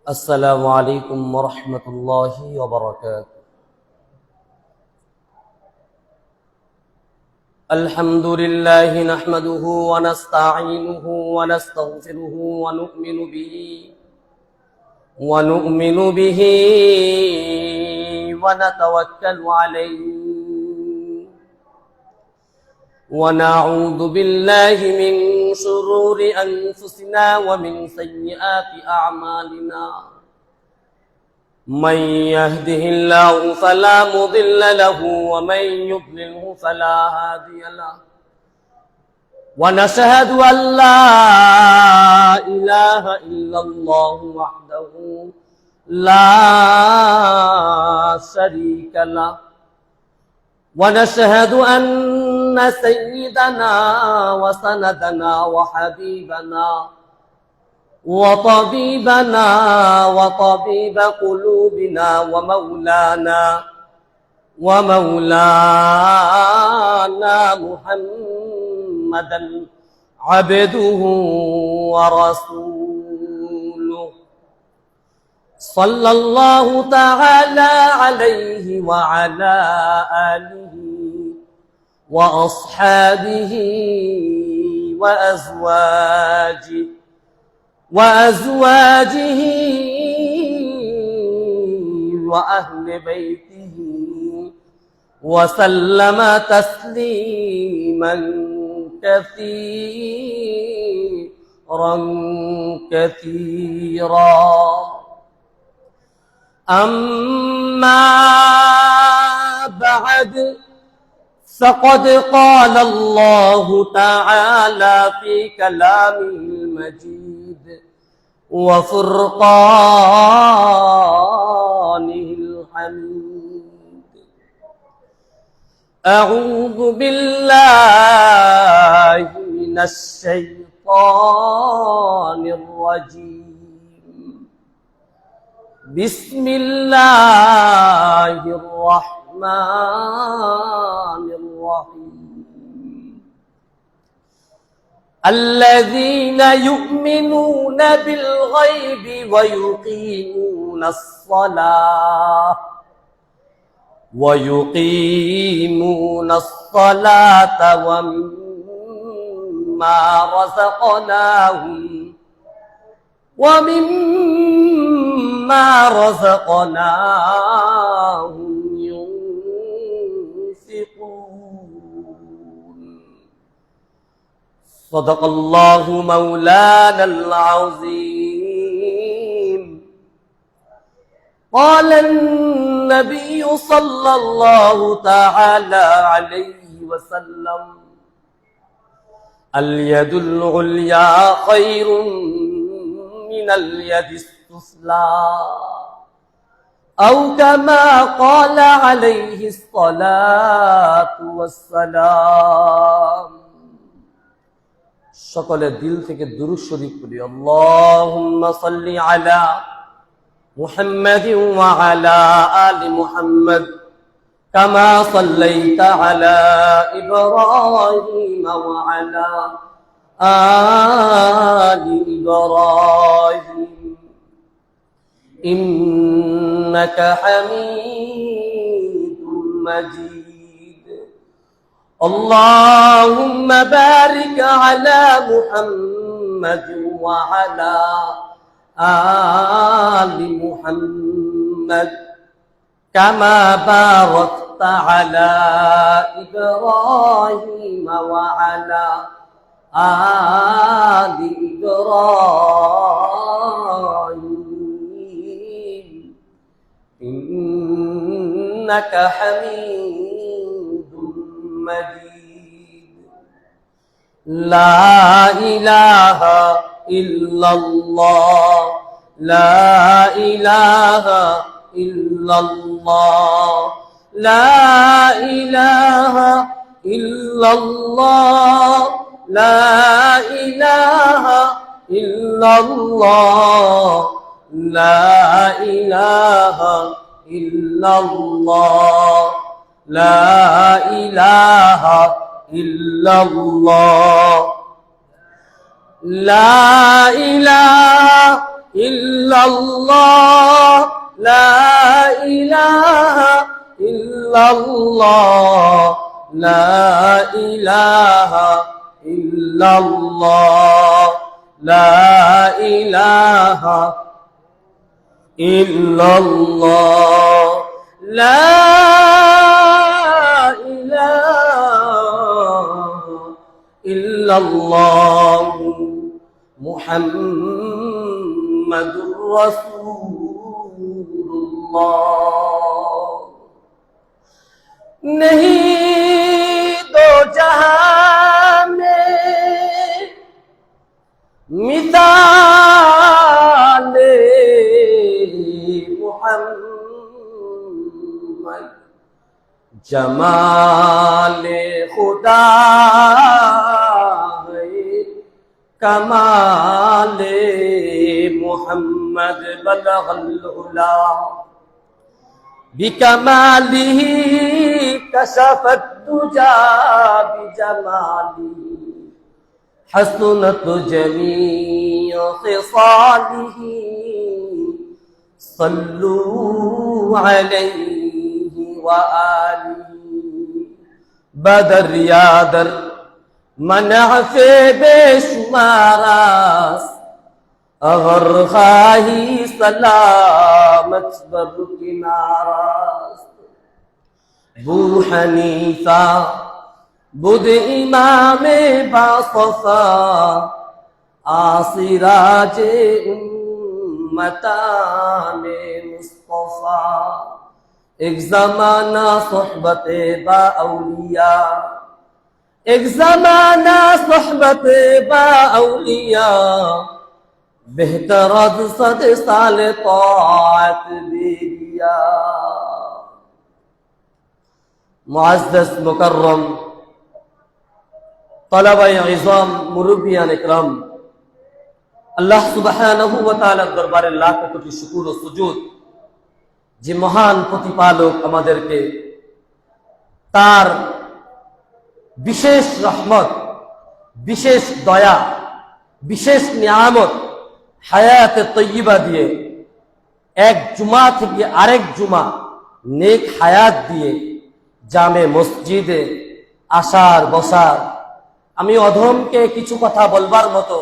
السلام عليكم ورحمة الله وبركاته. الحمد لله نحمده ونستعينه ونستغفره ونؤمن به ونتوكل عليه ونعوذ بالله من شرور أنفسنا ومن سيئات أعمالنا. من يهده الله فلا مضل له ومن يضلله فلا هادي له. ونشهد أن لا إله إلا الله وحده لا شريك له. ونشهد أن سيدنا وسندنا وحبيبنا وطبيبنا وطبيب قلوبنا ومولانا محمدا عبده ورسوله صلى الله تعالى عليه وعلى آله وأصحابه وأزواجه وأهل بيته وسلم تسليما كثيرا. أما بعد، فقد قال الله تعالى في كلامه المجيد وفرقانه الحميد: أعوذ بالله من الشيطان الرجيم. بسم الله الرحمن الرحيم. الذين يؤمنون بالغيب ويقيمون الصلاة ومما رزقناهم ينفقون. صدق الله مولانا العظيم. قال النبي صلى الله تعالى عليه وسلم: اليد العليا خير من اليد السفلى، أو كما قال عليه الصلاة والسلام. সকলের দিল থেকে দুরূদ শরীফ পড়ি। আল্লাহুম্মা সাল্লি আলা মুহাম্মাদিন ওয়া আলা আলি মুহাম্মাদ কামা সাল্লাইতা আলা ইব্রাহিম ওয়া আলা আলি ইব্রাহিম ইন্নাকা হামিদুম মাজিদ। اللهم بارك على محمد وعلى آل محمد كما باركت على إبراهيم وعلى آل إبراهيم إنك حميد مجيد. لا إله إلا الله، لا إله إلا الله، لا إله إلا الله، لا إله إلا الله، لا إله إلا الله، لا إله إلا الله، لا إله ইল্লাল্লাহ লা ইলাহা ইল্লাল্লাহ লা ইলাহা ইল্লাল্লাহ লা ইলাহা ইল্লাল্লাহ লা ইলাহা ইল্লাল্লাহ মুহাম্মাদুর রাসূলুল্লাহ। नहीं दो जहां में मिसाले मुहम्मद जमाले खुदा है कमाले मुहम्मद बलगल उला बिकमालिह कशफत दुजा बिजमालिह हसनत जमीअ खिसालिह सल्लू अलैहि व आलिहि बदर यादर मनअ से बेशुमारास अगर खाही सलामत बर किनारास बू हनीफा बुद इमाम बासफा आसिराजे उम्मताने मुस्तफा एक जमाना सोहबते बा औलिया एक जमाना सोहबते बा औलिया बेहतर सद साल तौत दे दिया। मुअज़्ज़ज़ मुकर्रम तलबाए इज़ाम मुरब्बियान इकराम, আল্লাহ সুবহানাহু ওয়া তাআলার দরবারে লাখ কোটি শুকর ও সুজুদ যে মহান প্রতিপালক আমাদেরকে তার বিশেষ রহমত, বিশেষ দয়া, বিশেষ নিয়ামত হায়াতে তয়্যিবা দিয়ে এক জুমা থেকে আরেক জুমা নেক হায়াত দিয়ে জামে মসজিদে আসার বসার, আমি অধমকে কিছু কথা বলবার মতো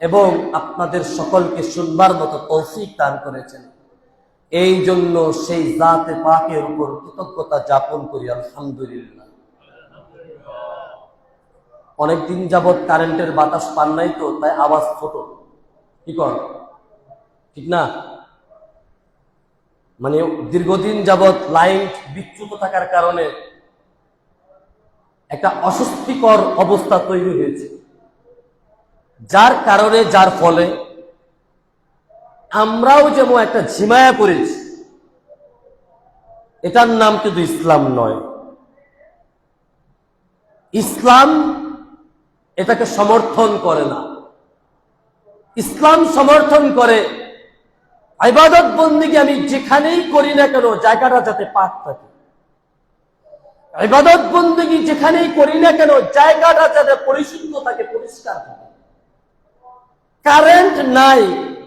এবং আপনাদের সকলকে শুনবার মতো তৌফিক দান করেছেন। এই জন্য সেই জাতে পাকের উপর কৃতজ্ঞতা যাপন করি আলহামদুলিল্লাহ। অনেকদিন যাবৎ কারেন্টের বাতাস পান নাই তো, তাই আওয়াজ ছোট, কি কর ঠিক না? মানে দীর্ঘদিন যাবৎ লাইন বিচ্যুত থাকার কারণে একটা অস্বস্তিকর অবস্থা তৈরি হয়েছে, যার কারণে যার ফলে আমরাও যেমন একটা ঝিমায়া পড়েছি। এটার নাম কিন্তু ইসলাম নয়। ইসলাম এটাকে সমর্থন করে না। ইসলাম সমর্থন করে ইবাদত বন্দেগী আমি যেখানেই করি না কেন জায়গাটা যাতে পাক থাকে, ইবাদত বন্দেগী যেখানেই করি না কেন জায়গাটা যাতে পরিশুদ্ধ থাকে, পরিষ্কার থাকে। কারেন্ট নাই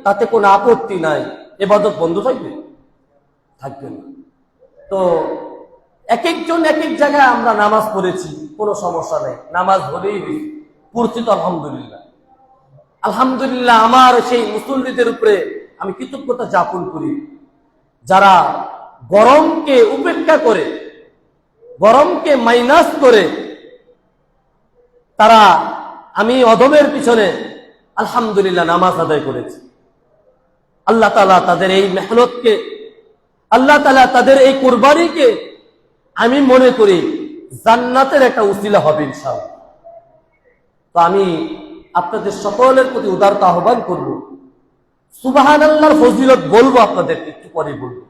তাতে কোনো আপত্তি নাই, ইবাদত বন্ধ থাকবে থাকবে না। তো এক একজন এক এক জায়গায় আমরা নামাজ পড়েছি, কোনো সমস্যা নেই, নামাজ হলেই হয়েছে, পড়ছি তো আলহামদুলিল্লাহ। আলহামদুলিল্লাহ আমার সেই মুসল্লিদের উপরে আমি কৃতজ্ঞতা যাপন করি, যারা গরমকে উপেক্ষা করে, গরমকে মাইনাস করে তারা আমি অধমের পিছনে আলহামদুলিল্লাহ নামাজ আদায় করেছি। আল্লাহ তাআলা তাদের এই মেহনতকে, আল্লাহ তাআলা তাদের এই কুরবানিকে আমি মনে করি জান্নাতের একটা উসিলা হবে ইনশাআল্লাহ। তো আমি আপনাদের সকলের প্রতি উদারতা আহ্বান করব, সুবহানাল্লাহর ফজিলত বলবো, আপনাদেরকে একটু পরে বলবো।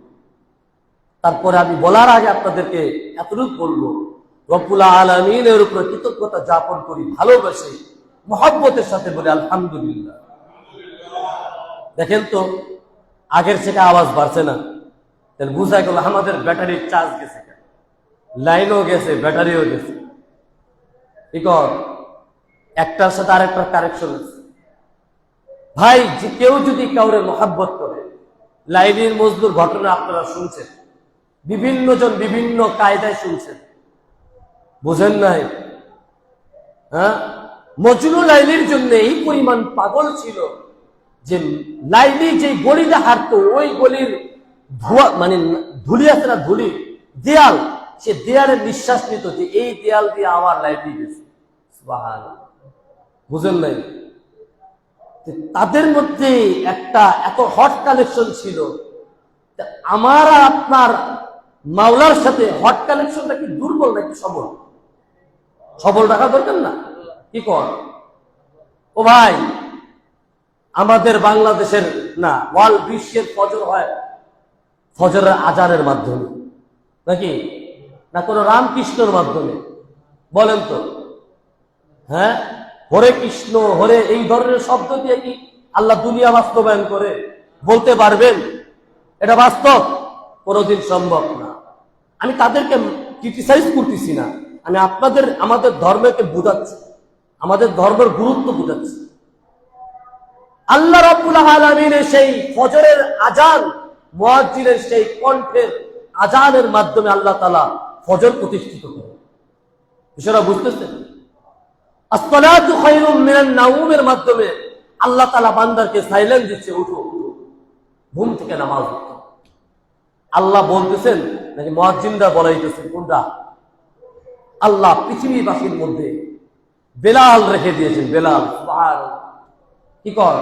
তারপরে আমি বলার আগে আপনাদেরকে এতটুকু বলবো, রব্বুল আলামিনের উপর কৃতজ্ঞতা যাপন করি, ভালোবাসি, মহব্বতের সাথে বলি আলহামদুলিল্লাহ। দেখেন তো আগের থেকে আওয়াজ বাড়ছে না, তাহলে বুঝা গেল আমাদের ব্যাটারির চার্জ গেছে, লাইনও গেছে, ব্যাটারিও গেছে। একটার সাথে আরেকটা কারেকশন আছে। ভাই, যে কেউ যদি কাউরে মহাব্বত করে, লাইলির মজদুর ঘটনা আপনারা শুনছেন, বিভিন্ন জন বিভিন্ন কায়দায় শুনছেন, বুঝেন নাই? হ্যাঁ, মজনু লাইলির জন্য এই পরিমাণ পাগল ছিল যে লাইলি যে গলিতে হাঁটতো ওই গলির ধোয়া, মানে ধুলি আছে না, ধুলি দেয়াল, সে দেয়ালের নিঃশ্বাস নিত যে এই দেয়াল দিয়ে আমার লাইলি গেছে। বুঝেন নাই? তাদের মধ্যে একটা এত হট কালেকশন ছিল। আমার আপনার মাওলার সাথে হট কালেকশনটা কি দুর্বল নাকি সবল? সবল রাখা দরকার না? কি কর ও ভাই, আমাদের বাংলাদেশের না, ওয়ার্ল্ড বিশ্বের ফজর হয় ফজরের আজানের মাধ্যমে নাকি না কোনো রামকৃষ্ণর মাধ্যমে? বলেন তো। হ্যাঁ, হরে কৃষ্ণ, হরে, এই ধরনের শব্দ দিয়ে কি আল্লাহ দুনিয়া বাস্তবায়ন করে? বলতে পারবেন এটা বাস্তব? কোনোদিন সম্ভব না। আমি তাদেরকে ক্রিটিসাইজ করতেছি না, আমি আমাদের ধর্মকে বুঝাচ্ছি, আমাদের ধর্মের গুরুত্ব বুঝাচ্ছি। আল্লাহ রাব্বুল আলামিনের সেই ফজরের আজান, মুয়াজ্জিনের সেই কণ্ঠের আজানের মাধ্যমে আল্লাহ তাআলা ফজর প্রতিষ্ঠিত করেন। বিষয়টা বুঝতেছেন? আসসালাতু খায়রুম মিনান নাওমের মাধ্যমে আল্লাহ তাআলা বান্দাকে সাইলেন্স দিচ্ছে, উঠো ঘুম থেকে নামাজ পড়ো। আল্লাহ বলতেছেন নাকি মুয়াজ্জিনরা বলাইতেছেন? কোনটা? আল্লাহ পৃথিবীবাসীর মধ্যে বেলাল রেখে দিয়েছেন। বেলাল, সুবহানাল্লাহ। কি কর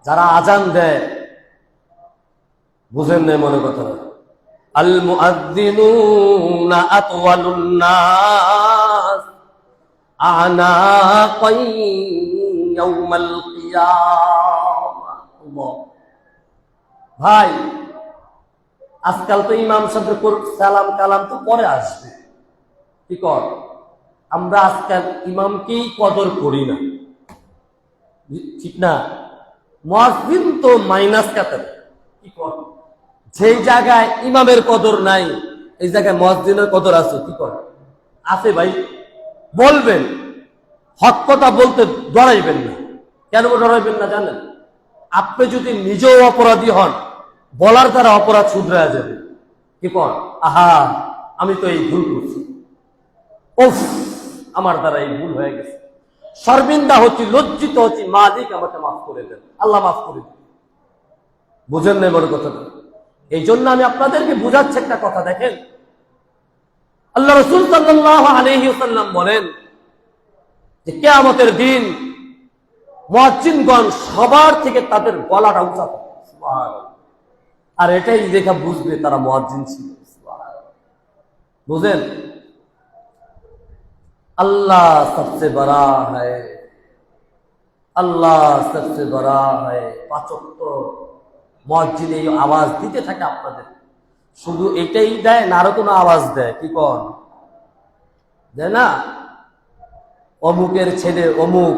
যারা আজান দেয়, বুঝেন না মনে কথা? আল মুআদ্দিনুনা আতওয়ালুন নাস আনাকান ইয়াউমাল কিয়ামাহ। ভাই, আজকাল তো ইমাম সাহেব সালাম কালাম তো পরে আসবে। কি কর আমরা আজকাল ইমামকেই কদর করি না, ঠিক না? মুয়াজ্জিন তো মাইনাস কাতার। কি কর যেই জায়গায় ইমামের কদর নাই, এই জায়গায় মুয়াজ্জিনের কদর আছে। কি কর আছে ভাই? বলবেন, হক কথা বলতে ডরাইবেন না। কেন ডরাইবেন না জানেন? আপনি যদি নিজেও অপরাধী হন, বলার দ্বারা অপরাধ শুধরে যাবে। কি কর, আহা আমি তো এই ভুল করছি, ওফ আমার দ্বারা এই ভুল হয়ে গেছে, শর্মিন্দা হচ্ছি, লজ্জিত হচ্ছি, মালিক আমাকে মাফ করে দেন, আল্লাহ মাফ করে দেন। বুঝেন না বড় কথাটা? এই জন্য আমি আপনাদেরকে বুঝাচ্ছি একটা কথা। দেখেন, আল্লাহ রাসূল সাল্লাল্লাহু আলাইহি ওয়াসাল্লাম বলেন যে কিয়ামতের দিন মুয়াজ্জিনগণ সবার থেকে তাদের গলাটা উঁচা করবে। সুবহানাল্লাহ। আর এটাই দেখা বুঝবে তারা মুয়াজ্জিন ছিল। সুবহানাল্লাহ। বুঝেন? अल्लाह सबसे बड़ा है, अल्लाह सबसे बड़ा है। पांच वक्त মুয়াজ্জিন এই আওয়াজ দিতে থাকে আপনাদের। শুধু এটাই দেয় না, আরো কোনো আওয়াজ দেয়? কি কোন দেয় না? অমুকের ছেলে অমুক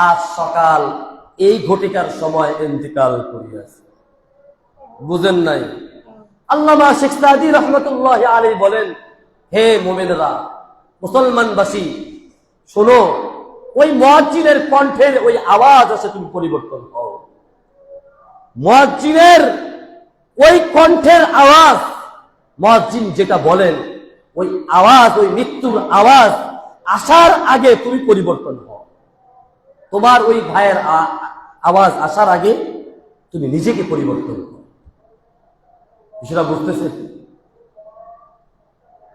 আজ সকাল এই ঘটিকার সময় ইন্তিকাল করিয়াছে। বুঝেন নাই? আল্লামা শেখ সাদী রহমতুল্লাহ আলাইহি বলেন, হে মুমিনরা, মুসলমানবাসী শোনো, ওই মুয়াজ্জিনের কণ্ঠের ওই আওয়াজ আছে, তুমি পরিবর্তন হও। মুয়াজ্জিনের ওই কণ্ঠের আওয়াজ, মুয়াজ্জিন যেটা বলেন ওই আওয়াজ, ওই মৃত্যুর আওয়াজ আসার আগে তুমি পরিবর্তন হও। তোমার ওই ভাইয়ের আওয়াজ আসার আগে তুমি নিজেকে পরিবর্তন করো। সেটা বুঝতেছে?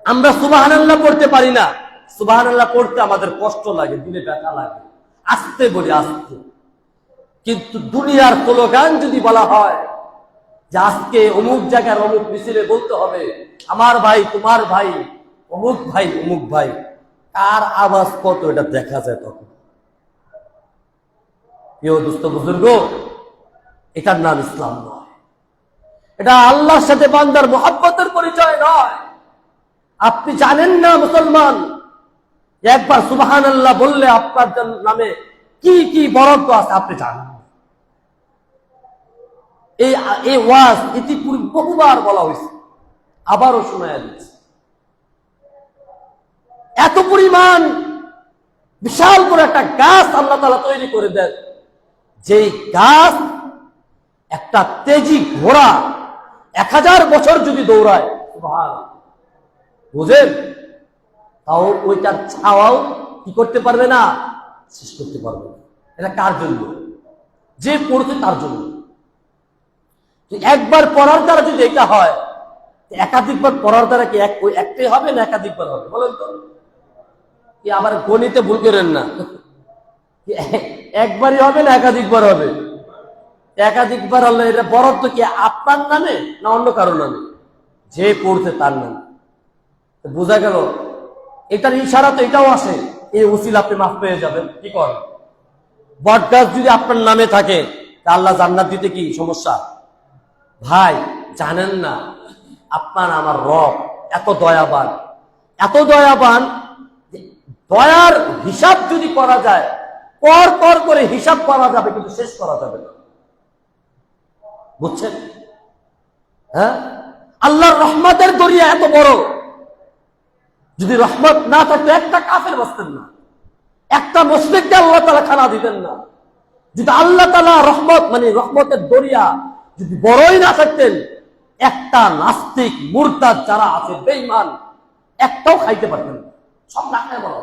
আমরা সুবহানাল্লাহ পড়তে পারি না, সুবহানাল্লাহ পড়তে আমাদের কষ্ট লাগে, দিলে ব্যথা লাগে, আস্তে বলি আস্তে। কিন্তু দুনিয়ার স্লোগান যদি বলা হয় যে আজকে অমুক জায়গার অমুক মিছিলে বলতে হবে আমার ভাই তোমার ভাই, অমুক ভাই অমুক ভাই, কার আওয়াজ কত এটা দেখা যায় তখন। প্রিয় দোস্ত বুজুর্গ, এটার নাম ইসলাম নয়, এটা আল্লাহর সাথে বান্দার মুহাব্বতের পরিচয় নয়। আপনি জানেন না মুসলমান, একবার সুবহানাল্লাহ বললে আপনার নামে কি কি বরাদ্দ আছে আপনি জানেন। এই ওয়াজ ইতিপূর্বে বহুবার বলা হয়েছে, আবারও শোনায়া দিচ্ছে। এত পরিমাণ বিশাল করে একটা গাছ আল্লাহ তাআলা তৈরি করে দেন, যে গাছ একটা তেজি ঘোড়া 1000 বছর যদি দৌড়ায়, বুঝেন, তাও ওইটার ছাওয়াও কি করতে পারবে না, শেষ করতে পারবে না। এটা কার জন্য? যে পড়ছে তার জন্য। একবার পড়ার দ্বারা যদি এটা হয়, একাধিকবার পড়ার দ্বারা কি ওই একটাই হবে না একাধিকবার হবে বলেন তো? কি আবার গণিতে ভুল করেন না, একবারই হবে না একাধিকবার হবে? একাধিকবার হলে এটা বরাদ্দ কি আপনার নামে না অন্য কারো নামে? যে পড়ছে তার নামে। বোঝা গেল এটার ইশারা তো এটাও আসে, এই উসিলা আপনি মাফ পেয়ে যাবেন। কি করেন? বটগাছ যদি আপনার নামে থাকে, আল্লাহ জান্নাত দিতে কি সমস্যা? ভাই জানেন না আপনার আমার রব এত দয়াবান, এত দয়াবান, দয়ার হিসাব যদি করা যায়, পর পর করে হিসাব করা যাবে কিন্তু শেষ করা যাবে না। বুঝছেন? হ্যাঁ, আল্লাহর রহমতের দরিয়া এত বড়, যদি রহমত না থাকতো একটা কাফের বাঁচতেন না, একটা মুশরিককে আল্লাহ তাআলা খানা দিতেন না। যদি আল্লাহ তাআলা রহমত মানে রহমতের দরিয়া যদি বড়ই না থাকতেন, একটা নাস্তিক মুরতাদ যারা আছে বেঈমান একটাও খাইতে পারতেন না, সব না খায় বলা।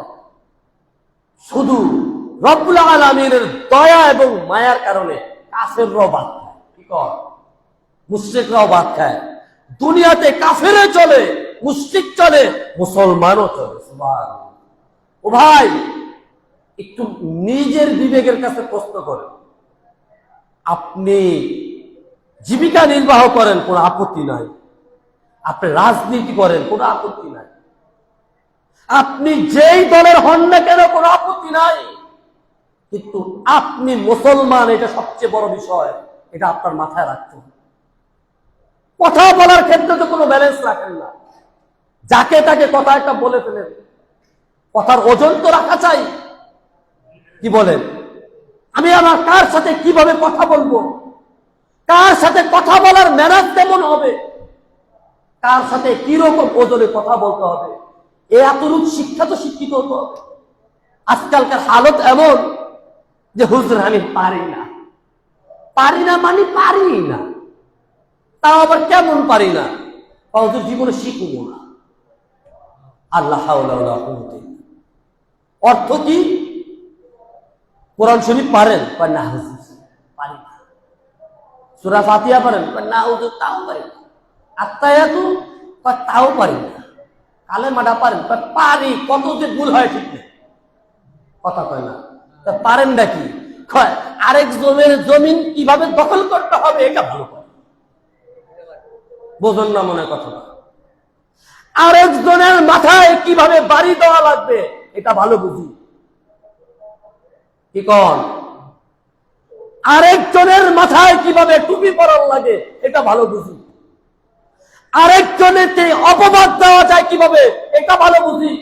শুধু রব্বুল আলামিনের দয়া এবং মায়ার কারণে কাফেররাও বাদ খায়। কি কর? মুশরিকরাও বাদ খায়। দুনিয়াতে কাফেরে চলে, মুশরিক চলে, মুসলমানও চলে। সুবহানাল্লাহ। ও ভাই, একটু নিজের বিবেকের কাছে প্রশ্ন করেন। আপনি জীবিকা নির্বাহ করেন, কোনো আপত্তি নাই। আপনি রাজনীতি করেন, কোনো আপত্তি নাই। আপনি যেই দলের হন না কেন, কোনো আপত্তি নাই। কিন্তু আপনি মুসলমান, এটা সবচেয়ে বড় বিষয়, এটা আপনার মাথায় রাখতে হবে। কথা বলার ক্ষেত্রে তো কোনো ব্যালেন্স রাখেন না, যাকে তাকে কথা একটা বলে ফেলেন। কথার ওজন তো রাখা চাই। কি বলেন? আমি আমার কার সাথে কিভাবে কথা বলবো, কার সাথে কথা বলার ম্যানার কেমন হবে, কার সাথে কিরকম ওজনে কথা বলতে হবে, এ এতরূপ শিক্ষা তো শিক্ষিত হতে হবে। আজকালকার হালত এমন যে হুজুর আমি পারি না, পারি না মানে পারি না, তাও আবার কেমন পারি না, হুজুর জীবনে শিখবো না। আল্লাহ হাওলা ওয়ালা কুওয়াতা ইল্লা বিল্লাহ। অর্থ কি? কোরআন শরীফ পারেন? না হুজুর পারি না। সূরা ফাতিহা পারেন? না হুজুর তাও পারি না। আত্তায়াতু? তাও পারি না। কালেমাটা পারেন? পারি, কত যে ভুল হয় ঠিক নেই, কথা কয় না। তা পারেন নাকি? আরেক জমির জমিন কিভাবে দখল করতে হবে এটা ভালো করে বোঝেন না মনে কথা। আরেকজনের মাথায় কিভাবে বাড়ি দেওয়া লাগবে এটা ভালো বুঝি। কি কন? আরেকজনের মাথায় কিভাবে টুপি পরার লাগে এটা ভালো বুঝি। আরেকজনকে অপবাদ দেওয়া যায় কিভাবে এটা ভালো বুঝি।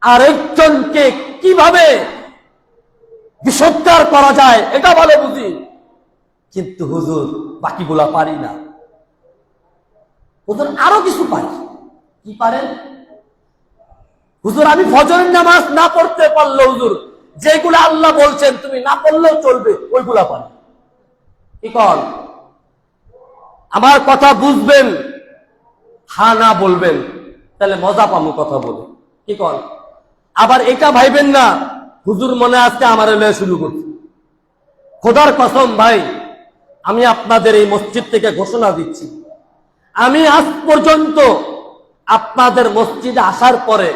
আরেকজনকে কিভাবে বিষোদ্গার করা যায় এটা ভালো বুঝি। কিন্তু হুজুর বাকিগুলা পারি না। হুজুর আরো কিছু পারি। কি পারেন? হুজুর আমি ফজরের নামাজ না পড়তে পারলে হুজুর যেগুলো আল্লাহ বলছেন তুমি না পড়লেও চলবে ওইগুলা পারি। কি কন? আমার কথা বুঝবেন, হা না বলবেন, তাহলে মজা পাবো কথা বলে। কি কন? আবার এটা ভাইবেন না হুজুর মনে আজকে আমার লয়ে শুরু করছে। খোদার কসম ভাই, আমি আপনাদের এই মসজিদ থেকে ঘোষণা দিচ্ছি, আমি আজ পর্যন্ত আপনাদের মসজিদে আসার পরে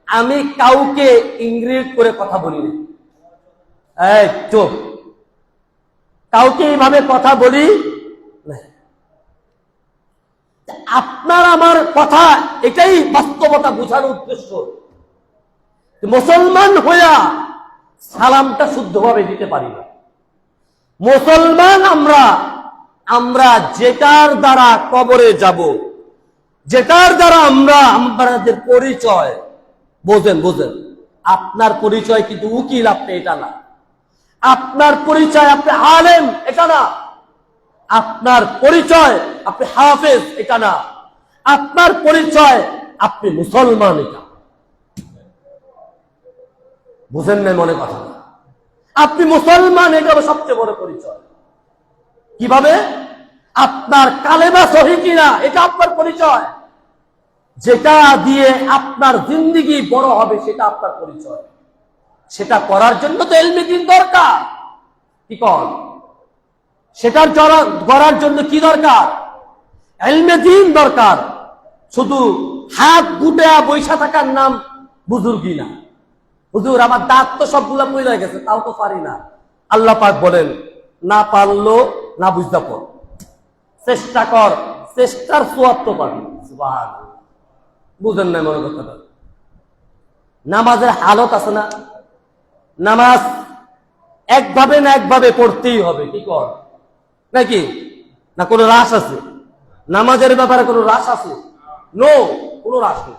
আমি কাউকে ইংরেজ করে কথা বলিনি। এই চুপ, কাউকে এইভাবে কথা বলি না। আপনার আমার কথা এটাই বাস্তবতা বোঝানোর উদ্দেশ্য। মুসলমান হইয়া সালামটা শুদ্ধভাবে দিতে পারি না। মুসলমান আমরা যেটার দ্বারা কবরে যাব, যেটার দ্বারা আমাদের পরিচয় বোঝেন। আপনার পরিচয় কিন্তু উকিল, আপনি এটা না। আপনার পরিচয় আপনি আলেম, এটা না। আপনার পরিচয় আপনি হাফেজ, এটা না। আপনার পরিচয় আপনি মুসলমান, এটা বুঝেন না মনে কথা। আপনি মুসলমান, এটা হলো সবচেয়ে বড় পরিচয়। কিভাবে? আপনার কালেমা সহি কিনা, এটা আপনার পরিচয়। যেটা দিয়ে আপনার জিন্দেগি বড় হবে, সেটা আপনার পরিচয়। সেটা করার জন্য তো ইলমে দ্বীন দরকার। কি কর? সেটার করার জন্য কি দরকার? ইলমে দ্বীন দরকার। শুধু হাত গুটে বৈশা থাকার নাম বুজুর্গি না। হুজুর আমার দাঁত তো সবগুলা পড়ে গেছে, তাও তো পারি না। আল্লাহ পাক বলেন, না পারলো না বুঝতে পার, চেষ্টা কর, চেষ্টার সোয়াব তো পাবি। সুবহানাল্লাহ। বুঝেন না মনে কথাটা? নামাজের হালত আছে না, নামাজ একভাবে না একভাবে পড়তেই হবে। কি কর নাকি? না কোনো রাস আছে? নামাজের ব্যাপারে কোনো রাস আছে? নো, কোনো রাস নেই,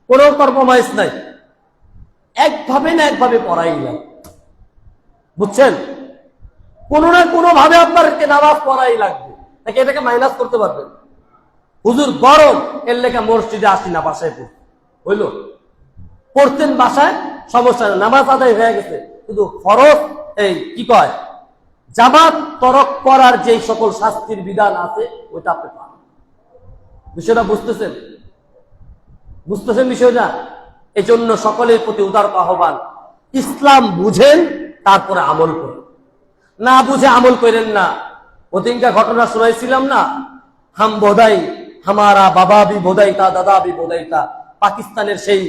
কোনো কম্প্রোমাইজ নাই। একভাবে না একভাবে পড়াই যায়। বুঝছেন? কোনো না কোনো ভাবে আপনাকে নামাজ পড়াই লাগবে। নাকি এটাকে মাইনাস করতে পারবেন? হুজুর গরম, এর লেখা মসজিদে আসি না, বাসায় পড়ি। হইল? পড়তেন বাসায়, সমস্যা নেই, নামাজ আদায় হয়ে গেছে। কিন্তু ফরজ, এই কি কয়, জামাত তরক করার যে সকল শাস্তির বিধান আছে, ওইটা আপনি পান। বিষয়টা বুঝতেছেন? বুঝতেছেন বিষয়টা? এই জন্য সকলের প্রতি উদার আহ্বান, ইসলাম বুঝেন, তারপরে আমল করেন। না বুঝে আমল করেন না। ওদিনকার ঘটনা শুনাইছিলাম না, হাম বোধাই হামারা বাবা বি বোধাইতা, দাদা বি বোধাইতা, পাকিস্তানের সেই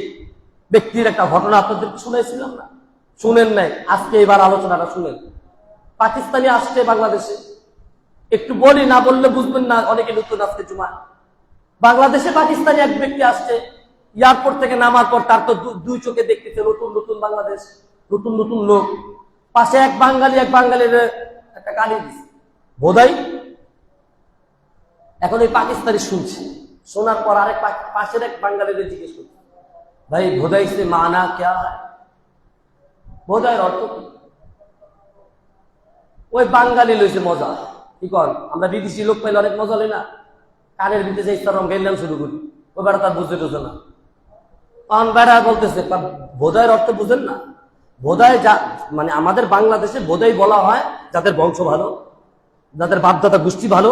ব্যক্তির একটা ঘটনা আপনাদেরকে শুনাইছিলাম না? শুনেন নাই? আজকে এবার আলোচনাটা শুনেন। পাকিস্তানি আসছে বাংলাদেশে, একটু বলি, না বললে বুঝবেন না, অনেকে নতুন আজকে জুমা। বাংলাদেশে পাকিস্তানি এক ব্যক্তি আসছে, এয়ারপোর্ট থেকে নামার পর তার তো দুই চোখে দেখতেছে নতুন নতুন বাংলাদেশ, নতুন নতুন লোক। পাশে এক বাঙালির একটা গালি দিচ্ছে, বোধাই। এখন ওই পাকিস্তানি শুনছে, শোনার পর আরেক পাশের এক বাঙালির জিজ্ঞেস করছে, ভাই বোধাই সে মানা ক্যা হয়? বোধাইয়ের অর্থ কি? ওই বাঙালি লইছে মজা। কি কর? আমরা বিদেশি লোক পাইলে অনেক মজা লই না? কানের ভিতরে যে ইস্তারম গাইলাম শুরু করি, ওই বেড়া তার বুঝতে টুঝে না। কারণ বেড়া বলতেছে বোধাইয়ের অর্থ বুঝেন না? বোধাই মানে আমাদের বাংলাদেশে বোধাই বলা হয় যাদের বংশ ভালো, যাদের বাপদাদা গোষ্ঠী ভালো,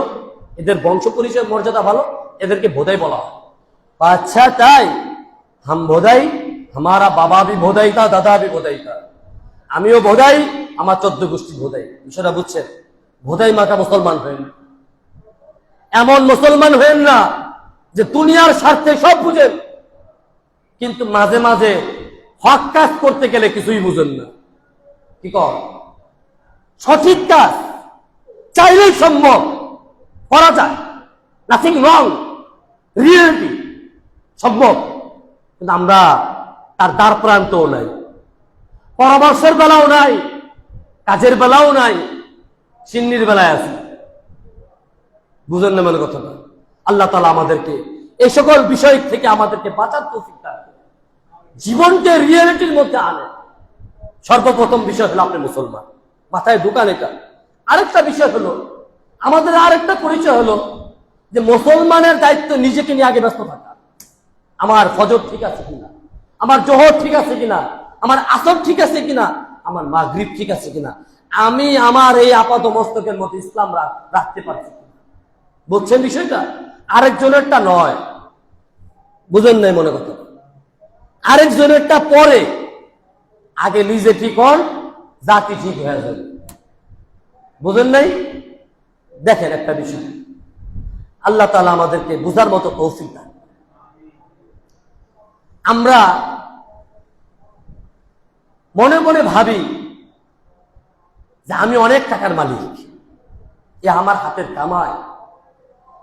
এদের বংশ পরিচয় মর্যাদা ভালো, এদেরকে বোধাই বলা হয়। আচ্ছা তাই? হাম বোধাই, হামারা বাবা বি বোধাইতা, দাদা বি বোধাইতা। আমিও বোধাই, আমার 14 গোষ্ঠী বোধাই। বিষয়টা বুঝছেন? বোধাই মাকা মুসলমান হয়েন, এমন মুসলমান হয়েন না যে দুনিয়ার স্বার্থে সব বুঝেন, কিন্তু মাঝে মাঝে হক কাজ করতে গেলে কিছুই বুঝেন না। কি কর? সঠিক কাজ চাইলেই সম্ভব করা যায়, নাথিং রং, রিয়েলিটি সম্ভব। কিন্তু আমরা তার দ্বার প্রান্তও নাই, পরামর্শের বেলাও নাই, কাজের বেলাও নাই, সিন্নির বেলায় আছে। বুঝেন না মানে কথাটা? আল্লাহ তাআলা আমাদেরকে এই সকল বিষয় থেকে আমাদেরকে বাঁচার তৌফিক দান করেন, জীবনকে রিয়েলিটির মধ্যে আনে। সর্বপ্রথম বিষয় হলো আপনি মুসলমান, মাথায় ঢুকান এটা। আরেকটা বিষয় হলো, আমাদের আরেকটা পরিচয় হলো যে মুসলমানের দায়িত্ব নিজেকে নিয়ে আগে ব্যস্ত থাকা। আমার ফজর ঠিক আছে কিনা, আমার জোহর ঠিক আছে কিনা, আমার আসর ঠিক আছে কিনা, আমার মাগরিব ঠিক আছে কিনা, আমি আমার এই আপাত মস্তকের মধ্যে ইসলাম রাখতে পারছি। বুঝছেন বিষয়টা? আরেকজনেরটা নয়। বুঝেন নাই মনে কথা? আরেকজনেরটা পরে, আগে নিজে ঠিক হন, জাতি ঠিক হয়ে যাবে। বুঝেন নাই? দেখেন একটা বিষয়, আল্লাহ তাআলা আমাদেরকে বুঝার মতো তৌফিক দেন। আমরা মনে মনে ভাবি যে আমি অনেক টাকার মালিক, এ আমার হাতের কামাই,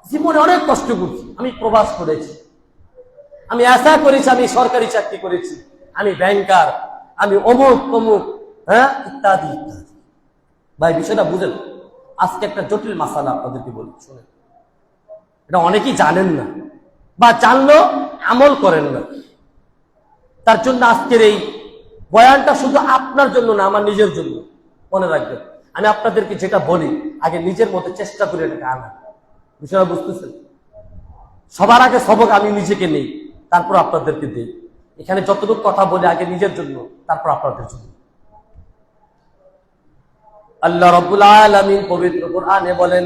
জীবনে অনেক কষ্ট করছি, আমি প্রবাস করেছি, আমি আশা করেছি, আমি সরকারি চাকরি করেছি, আমি ব্যাংকার, আমি অমুক অমুক, হ্যাঁ, ইত্যাদি ইত্যাদি। ভাই বিষয়টা বুঝেন? আজকে একটা জটিল মাসালা আপনাদেরকে বলি, শুনেন। এটা অনেকেই জানেন না, বা জানলো আমল করেন না। তার জন্য আজকের এই বয়ানটা শুধু আপনার জন্য না, আমার নিজের জন্য। মনে রাখবেন, আমি আপনাদেরকে যেটা বলি, আগে নিজের মধ্যে চেষ্টা করে এটাকে আনা। বিষয়টা বুঝতেছেন? সবার আগে সবক আমি নিজেকে নেই, তারপর আপনাদেরকে দিই। এখানে যতটুকু কথা বলি আগে নিজের জন্য, তারপর আপনাদের জন্য। আল্লাহ রাব্বুল আলামিন পবিত্র কোরআনে বলেন,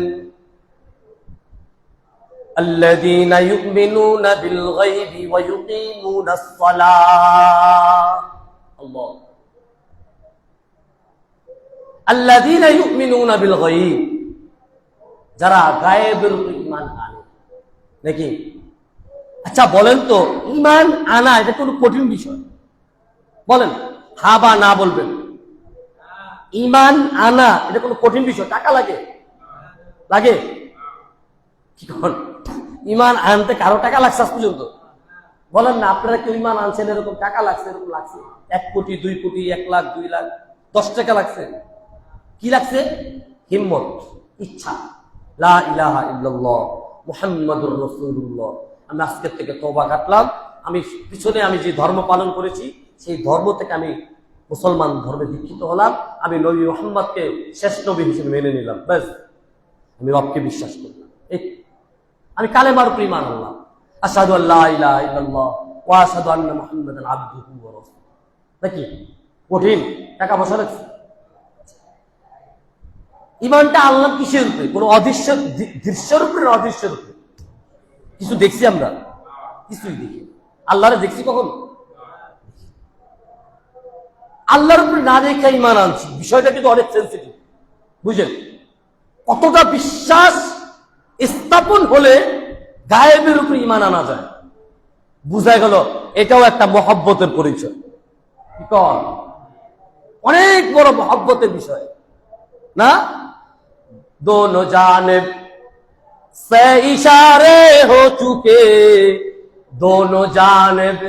আল্লাযীনা ইউমিনুনা বিল গায়বি ওয়া ইউকিমুনাস সালাহ। আল্লাহ, আল্লাযীনা ইউমিনুনা বিল গায়ব, যারা গায়েবের উপর ঈমান আনে। নাকি? আচ্ছা বলেন তো, ঈমান আনা এটা কোনো কঠিন বিষয়? বলেন, হ্যাঁ বা না বলবেন। ঈমান আনা এটা কোনো কঠিন বিষয়? টাকা লাগে? লাগে? কি করেন? ঈমান আনতে কারো টাকা লাগছে আজ পর্যন্ত? বলেন না, আপনারা কেউ ঈমান আনছেন এরকম টাকা লাগছে? এরকম লাগছে 1 কোটি 2 কোটি 1 লাখ 2 লাখ 10 টাকা লাগছে? কি লাগছে? হিম্মত, ইচ্ছা। লা ইলাহা ইল্লাল্লাহ মুহাম্মাদুর রাসূলুল্লাহ। আমি আজকের থেকে তওবা কাটলাম, আমি পিছনে আমি যে ধর্ম পালন করেছি সেই ধর্ম থেকে আমি মুসলমান ধর্মে দীক্ষিত হলাম, আমি নবী মুহাম্মদকে শেষ নবী হিসেবে মেনে নিলাম, ব্যাস আমি রবকে বিশ্বাস করলাম, আমি কালেমার উপর ঈমান আনলাম। আশহাদু আল্লা ইলাহা ইল্লাল্লাহ ওয়া আশহাদু আন্না মুহাম্মাদান আবদুহু ওয়া রাসূলুহু। নাকি কঠিন? টাকা পয়সা লাগছে? ঈমানটা আনলাম কিসের উপরে? কোন অদৃশ্য দৃশ্যের উপরে না অদৃশ্যের উপরে? কিছু দেখছি আমরা? কিছুই দেখি। আল্লাহরে দেখছি কখন? আল্লাহর উপরে না দেখে ঈমান আনছি, বিষয়টা কিন্তু অনেক সেন্সিটিভ, বুঝলেন? কতটা বিশ্বাস স্থাপন হলে গায়েবের উপরে ঈমান আনা যায়, বুঝা গেল এটাও একটা মহব্বতের পরিচয়। কি কর? অনেক বড় মহব্বতের বিষয় না? दोनों जानिब से इशारे हो चुके, दोनों जानिब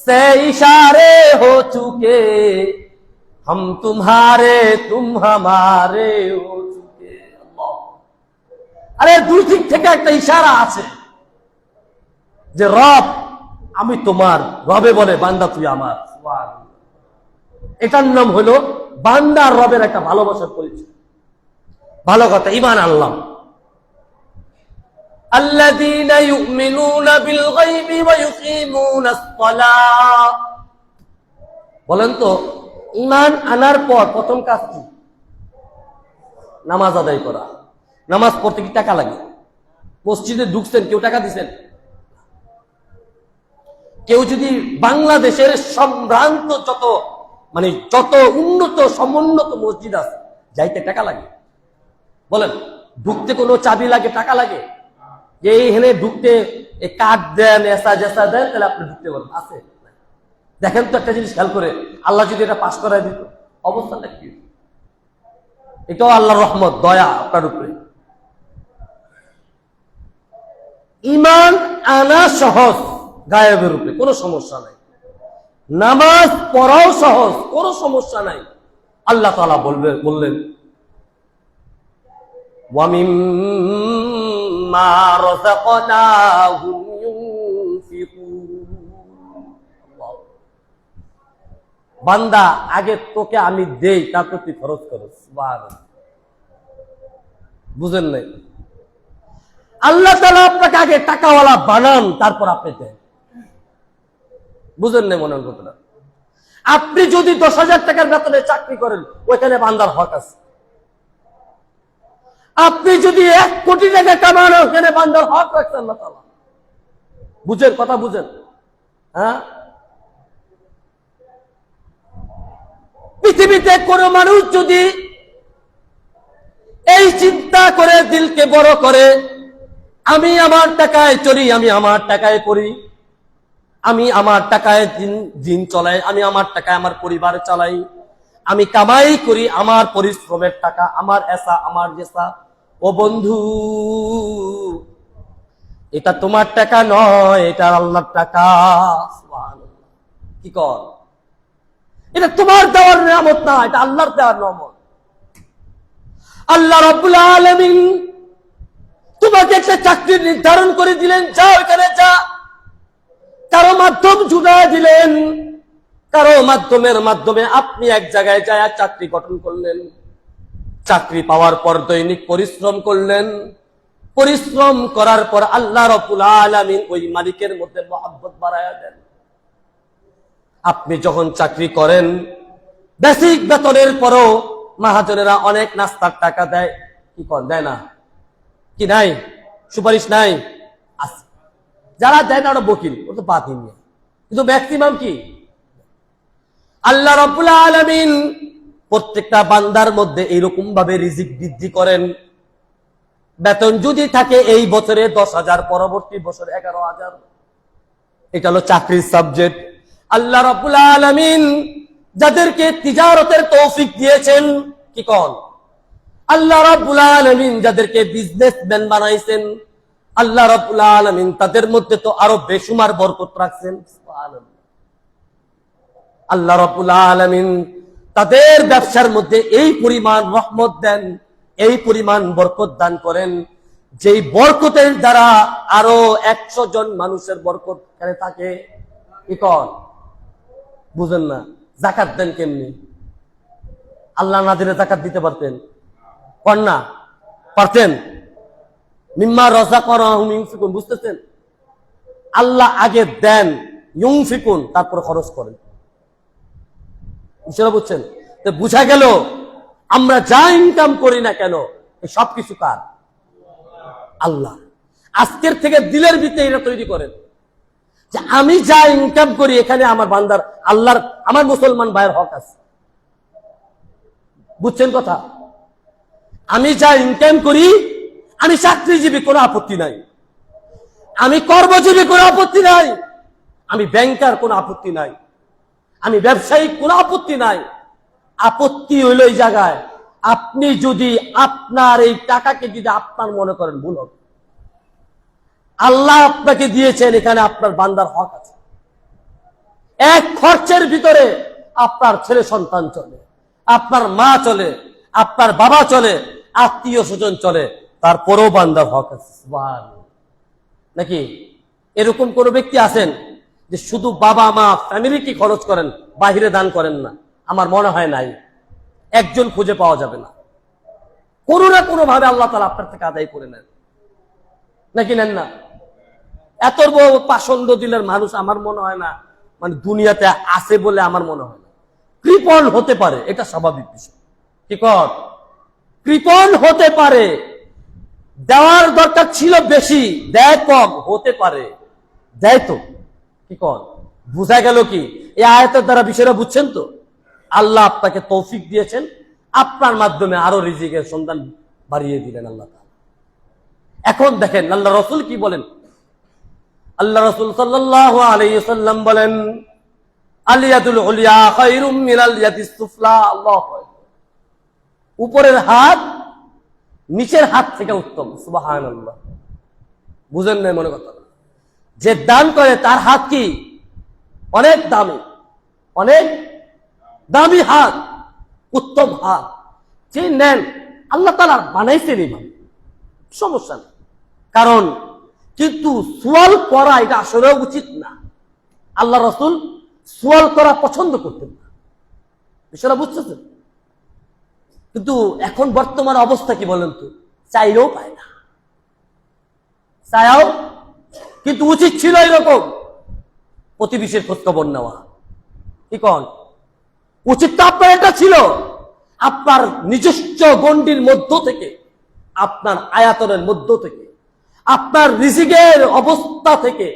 से इशारे हो चुके, हम तुम्हारे तुम हमारे हो चुके। আরে দুই দিক থেকে একটা ইশারা আছে যে রব আমি তোমার, রবে বলে বান্দা তুই আমার। এটার নাম হলো বান্দা রবের একটা ভালোবাসার পরিচয়। ভালো কথা, ঈমান আনলাম। আল্লাযীনা ইউমিনুনা বিল গায়বি ওয়া ইউকিমুনাস সালাহ। বলেন তো, ঈমান আনার পর প্রথম কাজ কি? নামাজ আদায় করা। নামাজ পড়তে কি টাকা লাগে? মসজিদে ঢুকছেন, কেউ টাকা দিছেন? কেউ যদি বাংলাদেশের সম্ভ্রান্ত যত উন্নত সমুন্নত মসজিদ আছে, যাইতে টাকা লাগে? বলেন, ঢুকতে কোনো চাবি লাগে? টাকা লাগে? যে এইখানে ঢুকতে কার্ড দেন, এসা জেসা দেন, তাহলে আপনি ঢুকতে পারবেন? আছে? দেখেন তো একটা জিনিস খেয়াল করে, আল্লাহ যদি এটা পাস করায় দিত, অবস্থাটা কি? এটাও আল্লাহর রহমত, দয়া আপনার উপরে। ঈমান আনা সহজ গায়েবের উপরে, কোনো সমস্যা নাই। নামাজ পড়াও সহজ, কোনো সমস্যা নাই। আল্লাহ তাআলা বললেন وَمِمَّا رَزَقْنَاهُمْ يُنْفِقُونَ। বান্দা আগে তোকে আমি দেই, তারপর তুই খরচ করো। সুবহানাল্লাহ। বুঝেন নাই? আল্লাহ তাআলা আপনাকে আগে টাকাওয়ালা বানান, তারপর আপনি দেন। বুঝেন নাই মনে হয় কথাটা? আপনি যদি 10,000 টাকার বেতনে চাকরি করেন, ওইখানে বান্দার হক আছে। আপনি যদি 1 কোটি টাকা কামান, ওখানে বান্দার হক রাখছেন আল্লাহ তাআলা। বুঝেন কথা? বুঝেন? হ্যাঁ, পৃথিবীতে কোন মানুষ যদি এই চিন্তা করে, দিলকে বড় করে, আমি আমার টাকায় চলি, আমি আমার টাকায় পড়ি, আমি আমার টাকায় দিন চলাই, আমি আমার টাকায় আমার পরিবার চালাই, আমি কামাই করি আমার পরিশ্রমের টাকা, আমার এসা আমার জেসা। ও বন্ধু, এটা তোমার টাকা নয়, এটা আল্লাহর টাকা। সুবহানাল্লাহ। কি কর? এটা তোমার দেওয়ার নিয়ামত না, এটা আল্লাহর দেওয়ার নিয়ামত। আল্লাহ রাব্বুল আলামিন তোমাকে একটা চাকরি নির্ধারণ করে দিলেন, যাও এখানে যা। কারো মাধ্যম জুড়ে দিলেন, কারো মাধ্যমে আপনি এক জায়গায় যায় চাকরি গঠন করলেন। চাকরি পাওয়ার পর দৈনিক পরিশ্রম করলেন। পরিশ্রম করার পর আল্লাহ রাব্বুল আলামিন ওই মালিকের মধ্যে মহব্বত বাড়ায়া দেন। আপনি যখন চাকরি করেন, বেসিক বেতনের পরও মাহাজনেরা অনেক নাস্তার টাকা দেয়, কি কর দেয় না? কি নাই? সুপারিশ নাই? আছে। যারা দেয় না ওরা বকিল, ও তো বাতিল নিয়ে, কিন্তু ম্যাক্সিমাম কি আল্লাহ রাব্বুল আলামিন প্রত্যেকটা বান্দার মধ্যে এইরকম ভাবে রিজিক বৃদ্ধি করেন। বেতন যদি থাকে এই বছরে 10,000, পরবর্তী বছরে 11,000, এটা হলো চাকরির সাবজেক্ট। আল্লাহ রাব্বুল আলামিন যাদেরকে তিজারতের তৌফিক দিয়েছেন, কি কন আল্লাহ রাব্বুল আলামিন যাদেরকে বিজনেসম্যান বানাইছেন, আল্লাহ রাব্বুল আলামিন তাদের মধ্যে তো আরো বেশুমার বরকত রাখছেন। সুবহানাল্লাহ। আল্লাহ রাব্বুল আলামিন তাদের ব্যবসার মধ্যে এই পরিমাণ রহমত দেন, এই পরিমাণ বরকত দান করেন, যেই বরকতের দ্বারা আরো 100 জন মানুষের বরকত এখানে থাকে। কি কন বুঝেন না? যাকাত দেন কেমনি? আল্লাহ না দিলে যাকাত দিতে পারতেন? কন্যা পারতেন? মিম্মা রাযাকানাহুম ইউনফিকুন, বুঝতেছেন? আল্লাহ আগে দেন, ইউনফিকুন, তারপর খরচ করেন। বুঝতে বুঝছেন? তো বুঝা গেল আমরা যা ইনকাম করি না কেন সবকিছু কার? আল্লাহ। আজকের থেকে দিলের ভিতরে এটা তৈরি করেন যে আমি যা ইনকাম করি এখানে আমার বান্দার, আল্লাহর, আমার মুসলমান ভাইয়ের হক আছে। বুঝছেন কথা? আমি যা ইনকাম করি, আমি চাকরিজীবী, কোনো আপত্তি নাই। আমি কর্মজীবী, কোনো আপত্তি নাই। আমি ব্যাংকার, কোনো আপত্তি নাই। আমি ব্যবসায়ী, কোনো আপত্তি নাই। আপত্তি হইল এই জায়গায় আপনি যদি আপনার এই টাকাকে যদি আপনার মনে করেন ভুল হবে। আল্লাহ আপনাকে দিয়েছেন, এখানে আপনার বান্দার হক আছে। এক খরচের ভিতরে আপনার ছেলে সন্তান চলে, আপনার মা চলে, আপনার বাবা চলে, আত্মীয় স্বজন চলে, তারপরেও বান্দার হক আছে। সুবহানাল্লাহ। নাকি এরকম কোন ব্যক্তি আছেন যে শুধু বাবা মা ফ্যামিলি কি খরচ করেন, বাহিরে দান করেন না? আমার মনে হয় নাই, একজন খুঁজে পাওয়া যাবে না। কোনো না কোনো ভাবে আল্লাহ তাআলা আপনার থেকে আদায় করে নেন, নাকি নেন না? এত বড় পাষণ্ড দিলের মানুষ আমার মনে হয় না মানে দুনিয়াতে আছে বলে আমার মনে হয় না। কৃপণ হতে পারে, এটা স্বাভাবিক বিষয়। কি কর কৃপণ হতে পারে, দেওয়ার দরকার ছিল বেশি, দেয় কম, হতে পারে, দেয় তো। কি কর বুঝা গেল কি এই আয়াতের দ্বারা বিষয়টা বুঝছেন তো? আল্লাহ আপনাকে তৌফিক দিয়েছেন, আপনার মাধ্যমে আরো রিজিকের সন্ধান বাড়িয়ে দিলেন আল্লাহ তাআলা। এখন দেখেন আল্লাহ রাসূল কি বলেন। আল্লাহ রাসূল সাল্লাল্লাহু আলাইহি ওয়াসাল্লাম বলেন, আল ইয়াদুল উলিয়া খায়রুম মিনাল ইয়াদিস সুফলা। আল্লাহু আকবার। উপরের হাত নিচের হাত থেকে উত্তম। সুবহানাল্লাহ। বুঝেন না মনে কথা? যে দান করে তার হাত কি অনেক দামি, অনেক দামি হাত, উত্তম হাত। যে নেন আল্লাহ তাআলা বানাইছেন এইভাবে, সমস্যা নেই। কারণ কিন্তু সুয়াল করা এটা আসলে উচিত না। আল্লাহ রাসূল সুয়াল করা পছন্দ করতেন না, বিষয়টা বুঝতেছেন? কিন্তু এখন বর্তমান অবস্থা কি বলেন তো? চাইলেও পায় না, চাইও। কিন্তু উচিত ছিল এরকম প্রতিবেশীর খোঁজখবর নেওয়া। কি কন? উচিত তো আপনার এটা ছিল। আপনার নিজস্ব গণ্ডির মধ্য থেকে, আপনার আয়াতনের মধ্য থেকে, আপনার রিজিকের অবস্থা থেকে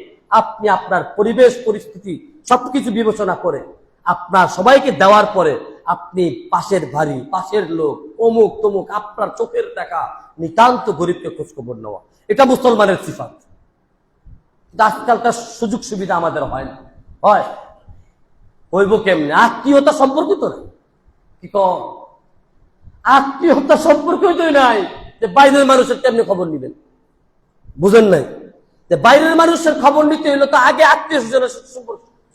আপনি আপনার পরিবেশ পরিস্থিতি সবকিছু বিবেচনা করে আপনার সবাইকে দেওয়ার পরে আপনি পাশের বাড়ি, পাশের লোক, অমুক তমুক, আপনার চোখের টাকা নিতান্ত গরিবকে খোঁজখবর নেওয়া, এটা মুসলমানের সিফাত। আজকালকার সুযোগ সুবিধা আমাদের হয় না। হয় হইব কেমনে? আত্মীয়তা সম্পর্কিত না। কি কম আত্মীয়তা সম্পর্কিত নাই যে বাইরের মানুষের কেমনি খবর নিবেন? বুঝেন নাই? যে বাইরের মানুষের খবর নিতে হইলে তো আগে আত্মীয় স্বজনের